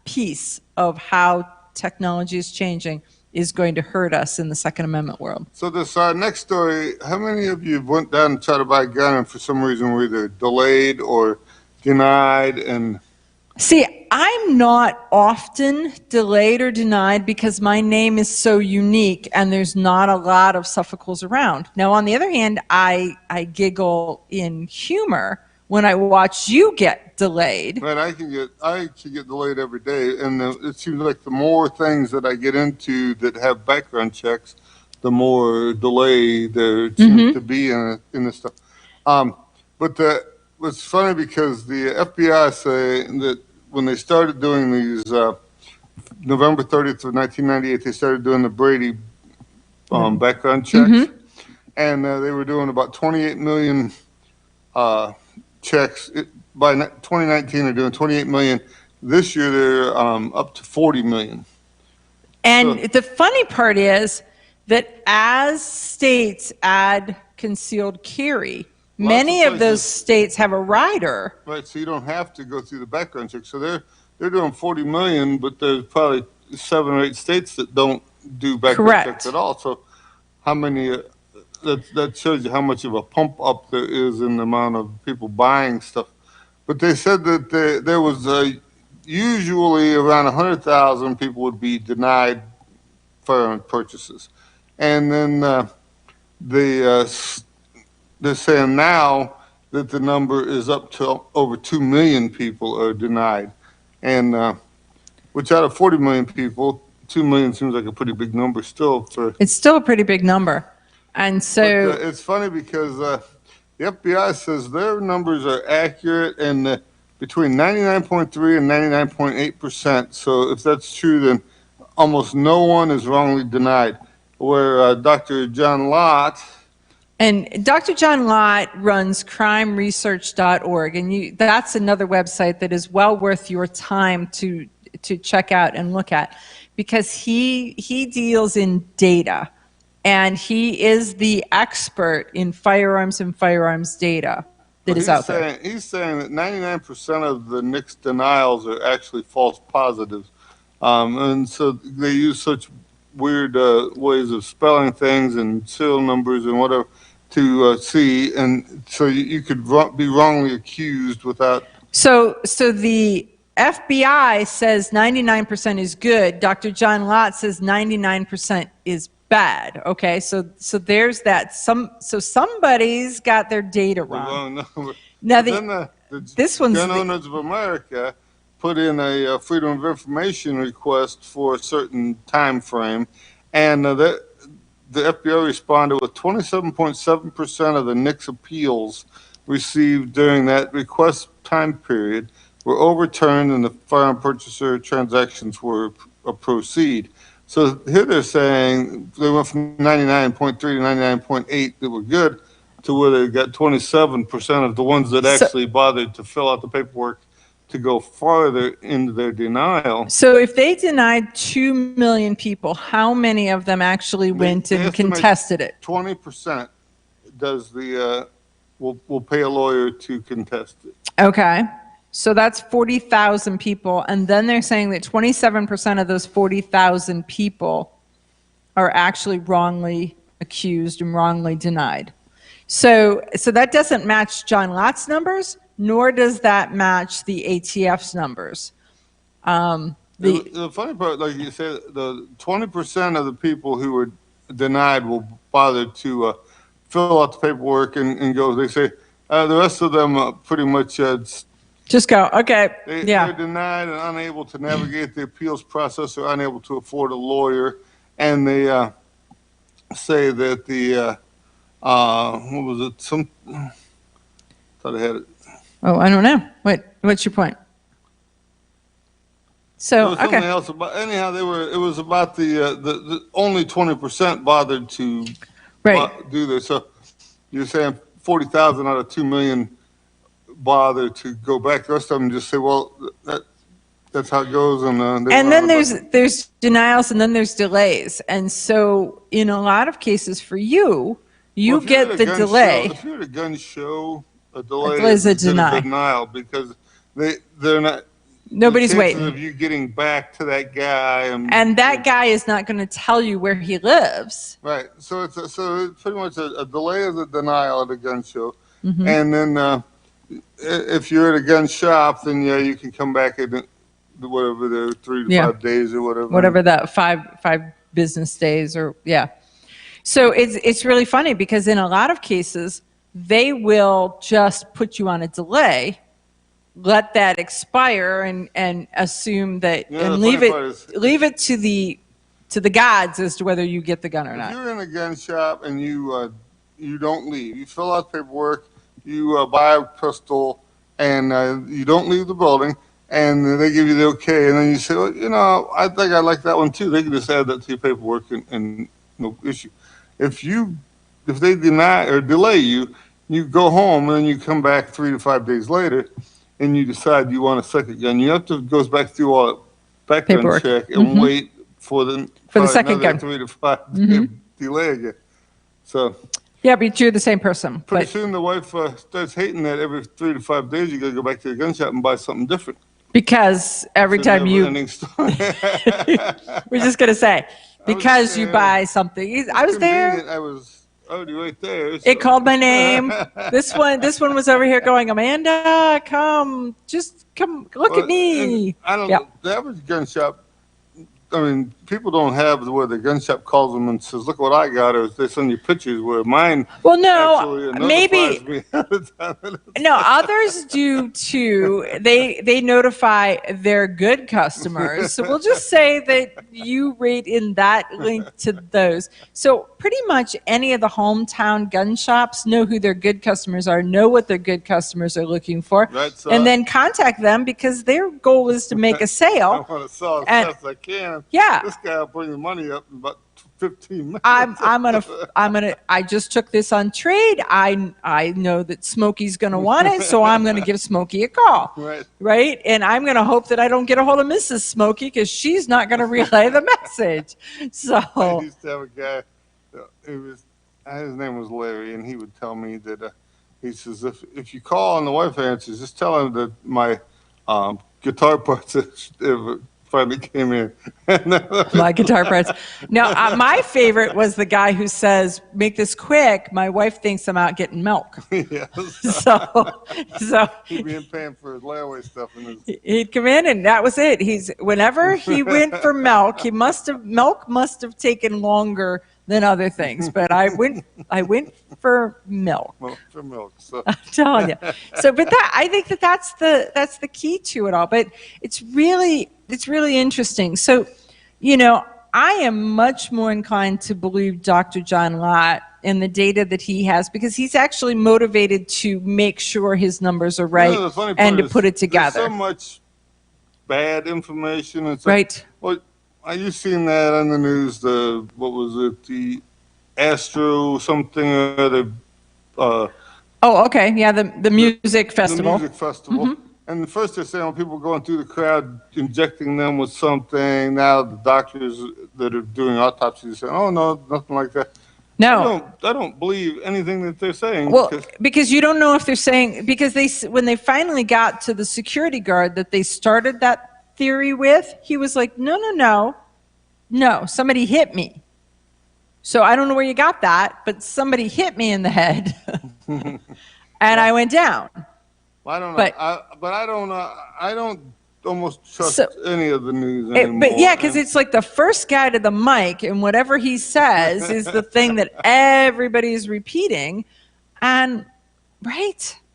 piece of how technology is changing is going to hurt us in the Second Amendment world. So this next story, how many of you went down and tried to buy a gun and for some reason were either delayed or denied? And See, I'm not often delayed or denied because my name is so unique and there's not a lot of Suffocals around. Now, on the other hand, I giggle in humor when I watch you get delayed. Right, I can get delayed every day, and it seems like the more things that I get into that have background checks, the more delay there seems to be in this stuff. But it's funny because the FBI say that when they started doing these, November 30th of 1998, they started doing the Brady background checks, and they were doing about 28 million checks. By 2019, they're doing 28 million. This year, they're up to 40 million. And the funny part is that as states add concealed carry, many of those states have a rider. Right, so you don't have to go through the background check. So they're doing 40 million, but there's probably 7 or 8 states that don't do background checks at all. So how many? That shows you how much of a pump up there is in the amount of people buying stuff. But they said that there was usually around 100,000 people would be denied firearm purchases, and then they're saying now that the number is up to over 2 million people are denied, and which out of 40 million people, 2 million seems like a pretty big number still. It's still a pretty big number, and so but, it's funny because the FBI says their numbers are accurate and between 99.3 and 99.8%. So if that's true, then almost no one is wrongly denied. Where Dr. John Lott. And Dr. John Lott runs crimeresearch.org, and that's another website that is well worth your time to check out and look at, because he deals in data, and he is the expert in firearms and firearms data that is out there. He's saying that 99% of the NICS denials are actually false positives. And so they use such weird ways of spelling things and serial numbers and whatever to see, and so you could be wrongly accused without. So the FBI says 99% is good. Dr. John Lott says 99% is bad. Okay, so there's that. So somebody's got their data wrong. Now this one's Gun Owners of America put in a Freedom of Information request for a certain time frame, and the FBI responded with 27.7% of the NICS appeals received during that request time period were overturned, and the firearm purchaser transactions were proceed. So here they're saying they went from 99.3 to 99.8 that were good to where they got 27% of the ones that actually bothered to fill out the paperwork to go farther into their denial. So if they denied 2 million people, how many of them actually went and contested it? 20% does will pay a lawyer to contest it. Okay. So that's 40,000 people, and then they're saying that 27% of those 40,000 people are actually wrongly accused and wrongly denied. So that doesn't match John Lott's numbers, nor does that match the ATF's numbers. The funny part, like you said, the 20% of the people who were denied will bother to fill out the paperwork and go. They say the rest of them pretty much just go. Okay, they're denied and unable to navigate the appeals process, or unable to afford a lawyer, and they say that the what was it? Thought I had it. Oh, I don't know. What's your point? So something else about, anyhow, it was about the only 20% bothered to do this. So you're saying 40,000 out of 2 million bother to go back. The rest of them just say, well, that's how it goes. And then there's denials, and then there's delays. And so in a lot of cases for you get the delay. If you're at a gun show, a delay is a denial, because they're not. Nobody's waiting. Of you getting back to that guy, and that guy is not going to tell you where he lives. Right. So it's pretty much a delay is a denial at a gun show, and then if you're at a gun shop, then yeah, you can come back in whatever the 3 to 5 days or whatever. Whatever that five business days or So it's really funny because in a lot of cases they will just put you on a delay, let that expire, and assume that and leave it to the gods as to whether you get the gun or not. If you're in a gun shop and you don't leave, you fill out paperwork, you buy a pistol, and you don't leave the building, and they give you the okay, and then you say, well, I think I like that one too. They can just add that to your paperwork and no issue. If they deny or delay you, you go home and then you come back 3 to 5 days later, and you decide you want a second gun. You have to go back through all that background Paperwork. check and wait for the second gun. 3 to 5 day delay again. So. Yeah, but you're the same person. Pretty soon the wife starts hating that every 3 to 5 days you got to go back to the gun shop and buy something different. Because every time we're just going to say, because you buy something. I was there. I was already right there. So. It called my name. This one was over here going, Amanda, come, look at me. I don't know. The average gun shop, I mean, people don't have where the gun shop calls them and says, look what I got, or they send you pictures where mine. Well, no, maybe. No, others do too. They notify their good customers. So we'll just say that you rate in that link to those. So pretty much any of the hometown gun shops know who their good customers are, know what their good customers are looking for, and then contact them because their goal is to make a sale. I want to sell as fast as I can. Yeah. This guy will bring the money up in about 15 minutes. I just took this on trade. I know that Smokey's going to want it, so I'm going to give Smokey a call. Right? And I'm going to hope that I don't get a hold of Mrs. Smokey because she's not going to relay the message. So I used to have a guy, his name was Larry, and he would tell me that he says, if you call and the wife answers, just tell him that my guitar parts finally came in. My guitar parts. Now, my favorite was the guy who says, make this quick. My wife thinks I'm out getting milk. Yes. So he'd be in paying for his layaway stuff. He'd come in and that was it. Whenever he went for milk, milk must have taken longer than other things, but I went for milk. For milk. So. I'm telling you. So, but I think that's the key to it all. But it's really interesting. So, I am much more inclined to believe Dr. John Lott and the data that he has because he's actually motivated to make sure his numbers are right and to put it together. There's so much bad information. And right. Well, you've seen that on the news. What was it? The Astro something or the. Oh, okay. Yeah, the music festival. The music festival. Mm-hmm. And first they're saying people going through the crowd, injecting them with something. Now the doctors that are doing autopsies are saying, oh, no, nothing like that. No. I don't believe anything that they're saying. Well, because you don't know if they're saying, because when they finally got to the security guard that they started that theory with, he was like, no, somebody hit me. So I don't know where you got that, but somebody hit me in the head and I went down. Well, I don't know. But I don't almost trust any of the news anymore. But yeah, because it's like the first guy to the mic, and whatever he says is the thing that everybody's repeating. And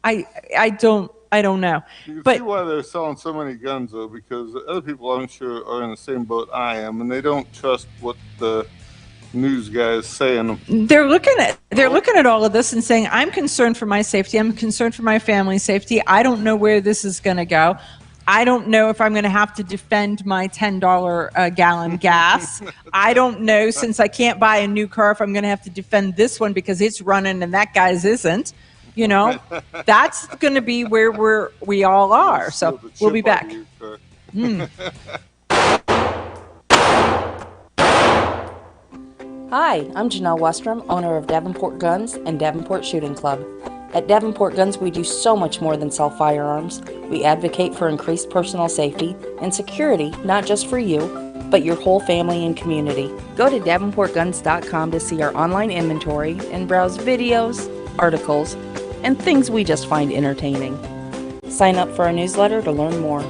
I don't know. You can see why they're selling so many guns, though, because other people, I'm sure, are in the same boat I am, and they don't trust what the news guys saying. They're looking at all of this and saying, I'm concerned for my safety. I'm concerned for my family's safety. I don't know where this is going to go. I don't know if I'm going to have to defend my $10 a gallon gas. I don't know, since I can't buy a new car, if I'm going to have to defend this one because it's running and that guy's isn't. That's going to be where we all are. So we'll be back. Hi, I'm Janelle Westrom, owner of Davenport Guns and Davenport Shooting Club. At Davenport Guns, we do so much more than sell firearms. We advocate for increased personal safety and security, not just for you, but your whole family and community. Go to DavenportGuns.com to see our online inventory and browse videos, articles, and things we just find entertaining. Sign up for our newsletter to learn more.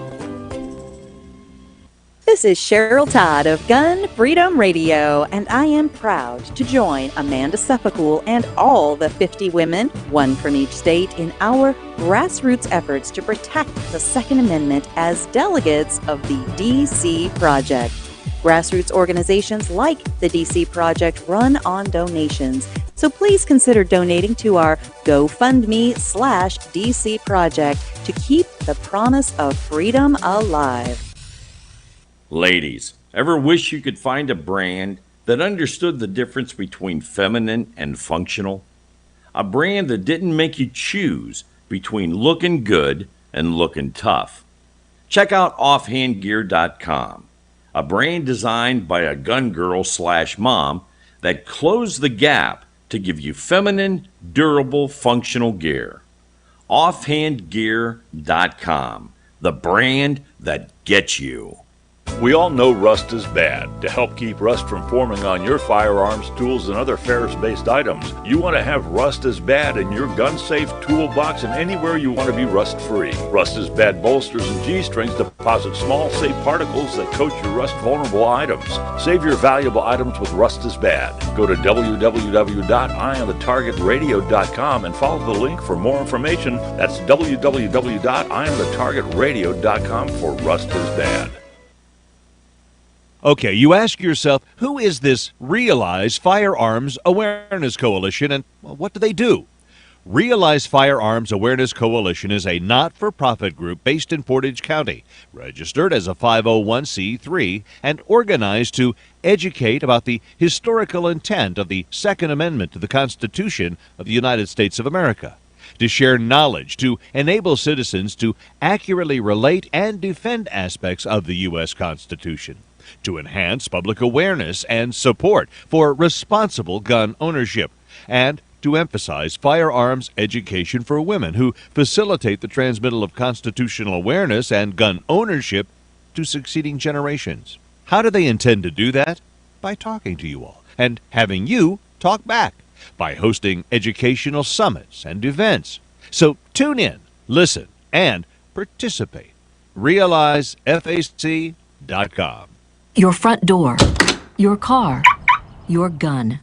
This is Cheryl Todd of Gun Freedom Radio, and I am proud to join Amanda Seppacool and all the 50 women, one from each state, in our grassroots efforts to protect the Second Amendment as delegates of the DC Project. Grassroots organizations like the DC Project run on donations, so please consider donating to our GoFundMe/DC Project to keep the promise of freedom alive. Ladies, ever wish you could find a brand that understood the difference between feminine and functional? A brand that didn't make you choose between looking good and looking tough. Check out offhandgear.com, a brand designed by a gun girl/mom that closed the gap to give you feminine, durable, functional gear. Offhandgear.com, the brand that gets you. We all know rust is bad. To help keep rust from forming on your firearms, tools, and other ferrous-based items, you want to have Rust is Bad in your gun-safe toolbox and anywhere you want to be rust-free. Rust is Bad bolsters and G-strings deposit small, safe particles that coat your rust-vulnerable items. Save your valuable items with Rust is Bad. Go to www.eyeonthetargetradio.com and follow the link for more information. That's www.eyeonthetargetradio.com for Rust is Bad. Okay, you ask yourself, who is this Realize Firearms Awareness Coalition, and what do they do? Realize Firearms Awareness Coalition is a not-for-profit group based in Portage County, registered as a 501c3, and organized to educate about the historical intent of the Second Amendment to the Constitution of the United States of America, to share knowledge, to enable citizens to accurately relate and defend aspects of the U.S. Constitution, to enhance public awareness and support for responsible gun ownership, and to emphasize firearms education for women who facilitate the transmittal of constitutional awareness and gun ownership to succeeding generations. How do they intend to do that? By talking to you all and having you talk back, by hosting educational summits and events. So tune in, listen, and participate. RealizeFAC.com. Your front door, your car, your gun.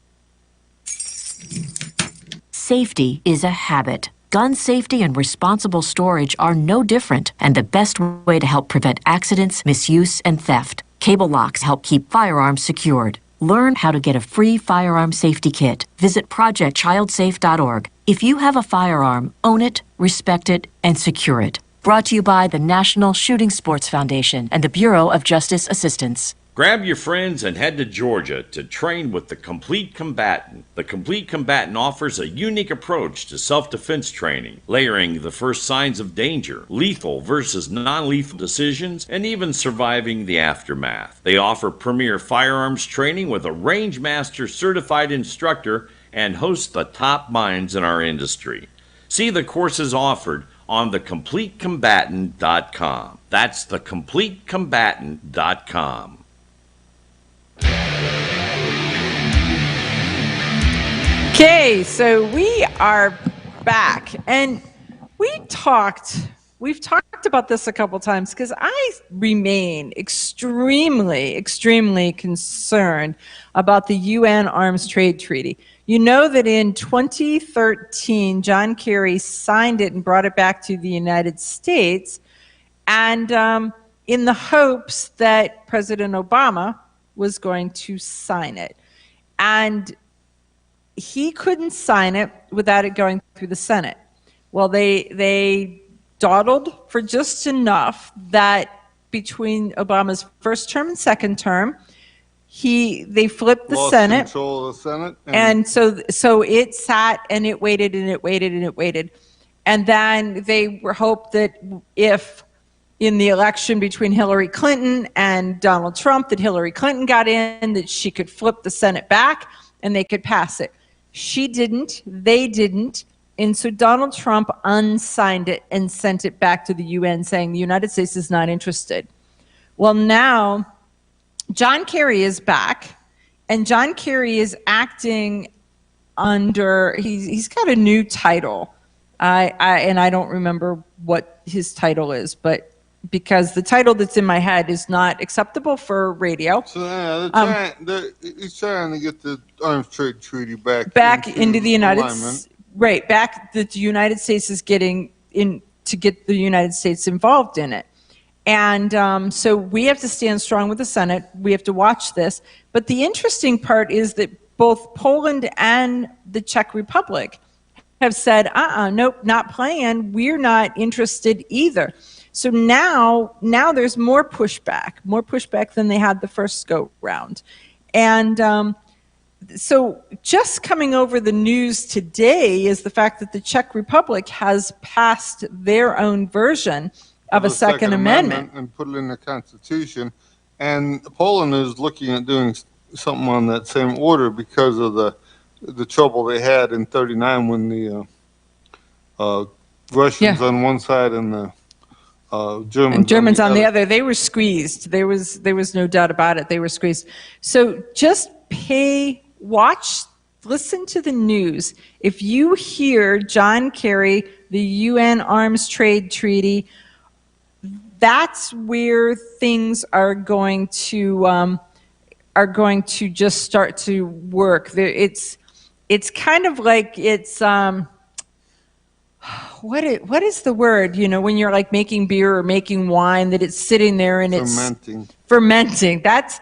Safety is a habit. Gun safety and responsible storage are no different, and the best way to help prevent accidents, misuse, and theft. Cable locks help keep firearms secured. Learn how to get a free firearm safety kit. Visit projectchildsafe.org. If you have a firearm, own it, respect it, and secure it. Brought to you by the National Shooting Sports Foundation and the Bureau of Justice Assistance. Grab your friends and head to Georgia to train with the Complete Combatant. The Complete Combatant offers a unique approach to self-defense training, layering the first signs of danger, lethal versus non-lethal decisions, and even surviving the aftermath. They offer premier firearms training with a Rangemaster certified instructor and host the top minds in our industry. See the courses offered on thecompletecombatant.com. That's thecompletecombatant.com. Okay, so we are back, and we've talked about this a couple times because I remain extremely concerned about the UN Arms Trade Treaty. You know that in 2013, John Kerry signed it and brought it back to the United States, and in the hopes that President Obama was going to sign it. And he couldn't sign it without it going through the Senate. Well, they dawdled for just enough that between Obama's first term and second term, they flipped the Senate. Control of the Senate. And so it sat and it waited and it waited and it waited. And then they hoped that if in the election between Hillary Clinton and Donald Trump, that Hillary Clinton got in, that she could flip the Senate back and they could pass it. She didn't, they didn't, and so Donald Trump unsigned it and sent it back to the UN saying the United States is not interested. Well, now John Kerry is back, and John Kerry is acting under, he's got a new title. I don't remember what his title is, but because the title that's in my head is not acceptable for radio. So he's trying to get the Arms Trade Treaty back into the United States. Right, back that the United States is getting in to get the United States involved in it. And so we have to stand strong with the Senate. We have to watch this. But the interesting part is that both Poland and the Czech Republic have said, nope, not playing. We're not interested either. So now there's more pushback than they had the first go round. And so just coming over the news today is the fact that the Czech Republic has passed their own version of a Second Amendment and put it in the Constitution. And Poland is looking at doing something on that same order because of the trouble they had in '39 when the Russians on one side and the Germans on the other. They were squeezed. There was no doubt about it. They were squeezed. So just listen to the news. If you hear John Kerry, the UN Arms Trade Treaty, that's where things are going to just start to work. It's kind of like what is the word, when you're like making beer or making wine, that it's sitting there and fermenting. That's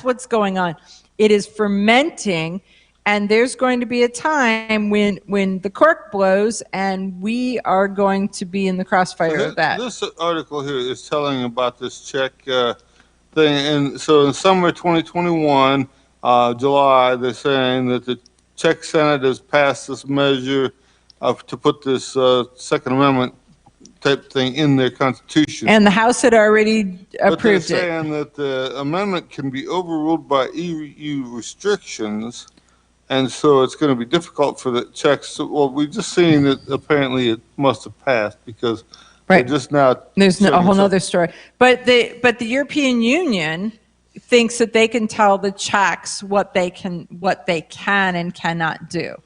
what's going on. It is fermenting, and there's going to be a time when the cork blows, and we are going to be in the crossfire of that. This article here is telling about this Czech thing, and so in summer 2021, July, they're saying that the Czech Senate has passed this measure to put this Second Amendment type thing in their constitution. And the House had already approved it. They're saying that the amendment can be overruled by EU restrictions, and so it's going to be difficult for the Czechs. Well, we've just seen that apparently it must have passed because they're just now. There's a whole other story. But the European Union thinks that they can tell the Czechs what they can and cannot do.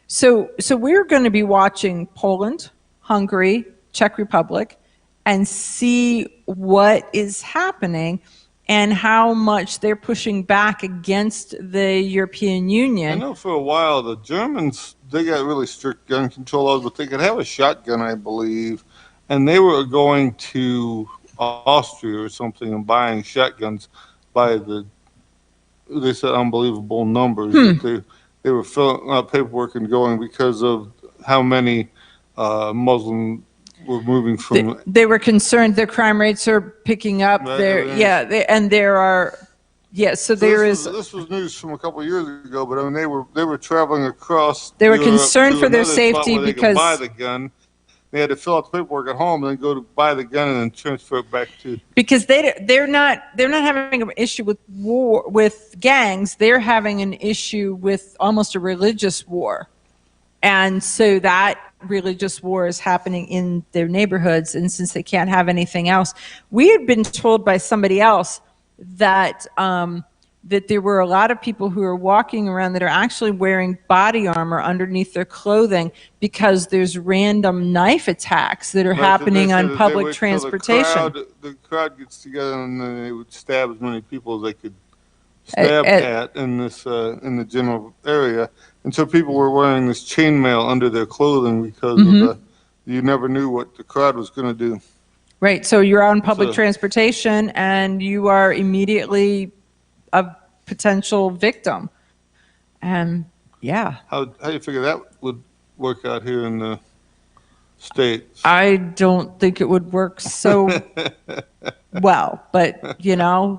So we're going to be watching Poland, Hungary, Czech Republic, and see what is happening and how much they're pushing back against the European Union. I know for a while the Germans, they got really strict gun control laws, but they could have a shotgun, I believe, and they were going to Austria or something and buying shotguns by they said unbelievable numbers. They were filling out paperwork and going because of how many Muslims were moving from. They were concerned their crime rates are picking up. So this was news from a couple of years ago, but I mean they were traveling across. They were concerned for their safety because buy the gun. They had to fill out the paperwork at home and then go to buy the gun and then transfer it back to. Because they're not having an issue with gangs. They're having an issue with almost a religious war, and so that religious war is happening in their neighborhoods. And since they can't have anything else, we had been told by somebody else that that there were a lot of people who are walking around that are actually wearing body armor underneath their clothing because there's random knife attacks that are happening on public transportation. The crowd gets together and they would stab as many people as they could stab at in the general area. And so people were wearing this chainmail under their clothing because of you never knew what the crowd was going to do. Right. So you're on public transportation and you are immediately a potential victim. And how do you figure that would work out here in the States? I don't think it would work so well, but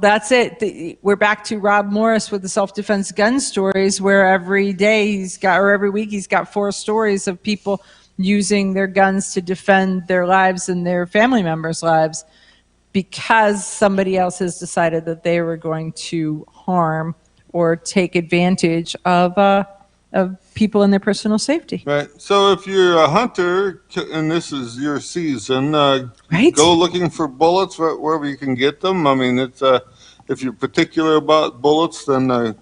that's it. We're back to Rob Morris with the self-defense gun stories, where every week he's got 4 stories of people using their guns to defend their lives and their family members' lives because somebody else has decided that they were going to harm or take advantage of people in their personal safety. Right. So if you're a hunter and this is your season, go looking for bullets wherever you can get them. I mean, it's if you're particular about bullets, then I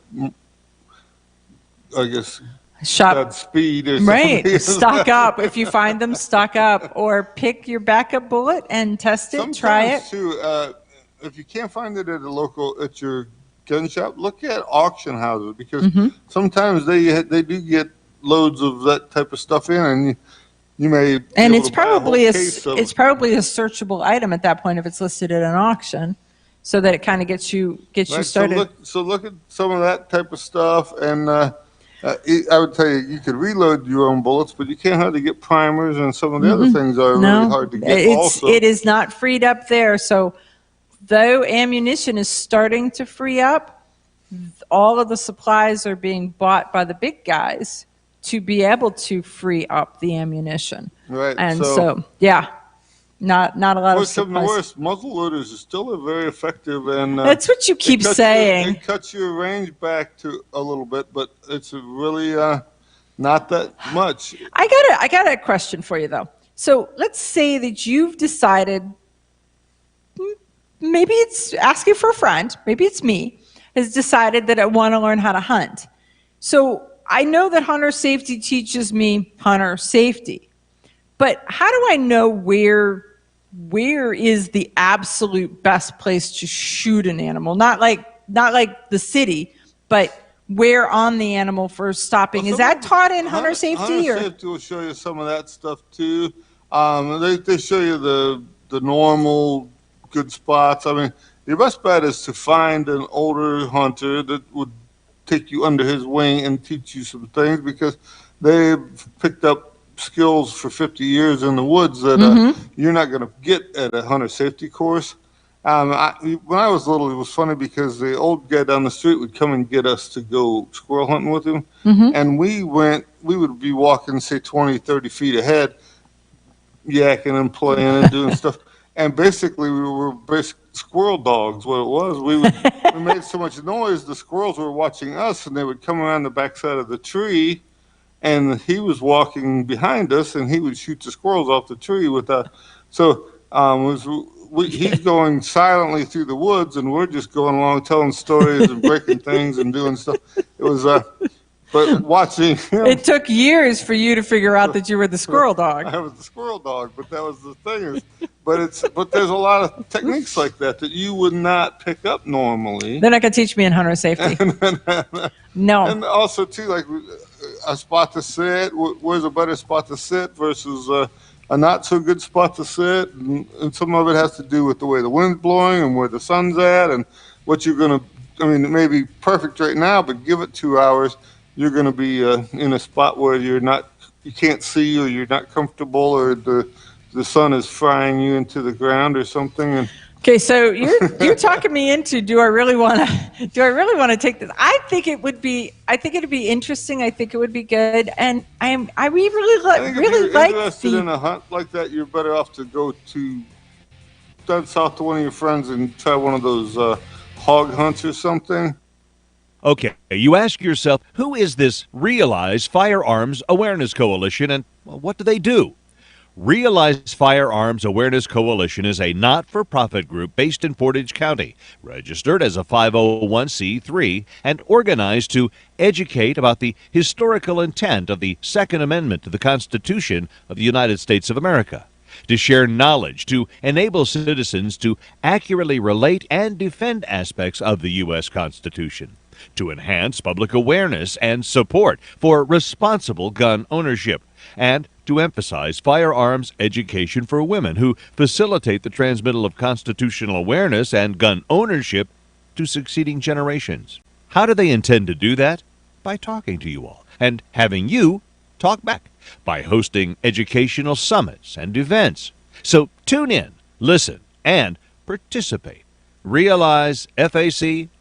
guess that speed or right. something. Stock up. If you find them, stock up. Or pick your backup bullet and test it, try it. Sometimes, too, if you can't find it at your gun shop, look at auction houses, because sometimes they do get loads of that type of stuff in, and you may be and able it's to buy probably it's probably a searchable item at that point if it's listed at an auction, so that it kind of gets you started. So look at some of that type of stuff, and I would tell you could reload your own bullets, but you can't hardly get primers, and some of the other things are really hard to get. It is not freed up there. So though ammunition is starting to free up, all of the supplies are being bought by the big guys to be able to free up the ammunition. Right. And so yeah, not a lot of supplies. Worse, muzzle loaders is still very effective, and that's what you keep saying. It cuts your range back to a little bit, but it's really not that much. I got a question for you though. So let's say that you've decided, maybe it's asking for a friend, maybe it's me, has decided that I want to learn how to hunt. So I know that hunter safety teaches me hunter safety, but how do I know where is the absolute best place to shoot an animal? Not like the city, but where on the animal for stopping. Is that taught in hunter safety? Hunter safety will show you some of that stuff too. They show you the normal good spots. I mean, your best bet is to find an older hunter that would take you under his wing and teach you some things, because they've picked up skills for 50 years in the woods that you're not going to get at a hunter safety course. When I was little, it was funny because the old guy down the street would come and get us to go squirrel hunting with him. And we would be walking, say, 20, 30 feet ahead, yakking and playing and doing stuff. And basically, we were squirrel dogs, what it was. We made so much noise, the squirrels were watching us, and they would come around the backside of the tree, and he was walking behind us, and he would shoot the squirrels off the tree with that. So he's going silently through the woods, and we're just going along telling stories and breaking things and doing stuff. It was, but watching him. It took years for you to figure out that you were the squirrel dog. I was the squirrel dog, but that was the thing. But there's a lot of techniques like that you would not pick up normally. They're not going to teach me in hunter safety. No. And also, too, like a spot to sit. Where's a better spot to sit versus a not so good spot to sit? And some of it has to do with the way the wind's blowing and where the sun's at and what you're going to. I mean, it may be perfect right now, but give it 2 hours, you're going to be in a spot where you can't see, or you're not comfortable, or the sun is frying you into the ground or something. Okay, so you're talking me into, do I really want to take this? I think it'd be interesting. I think it would be good, and we really like. If you're interested in a hunt like that, you're better off to go down south to one of your friends and try one of those hog hunts or something. Okay, you ask yourself, who is this Realize Firearms Awareness Coalition, and what do they do? Realize Firearms Awareness Coalition is a not-for-profit group based in Portage County, registered as a 501c3, and organized to educate about the historical intent of the Second Amendment to the Constitution of the United States of America, to share knowledge, to enable citizens to accurately relate and defend aspects of the U.S. Constitution, to enhance public awareness and support for responsible gun ownership, and to emphasize firearms education for women who facilitate the transmittal of constitutional awareness and gun ownership to succeeding generations. How do they intend to do that? By talking to you all and having you talk back, by hosting educational summits and events. So tune in, listen, and participate. Realize FAC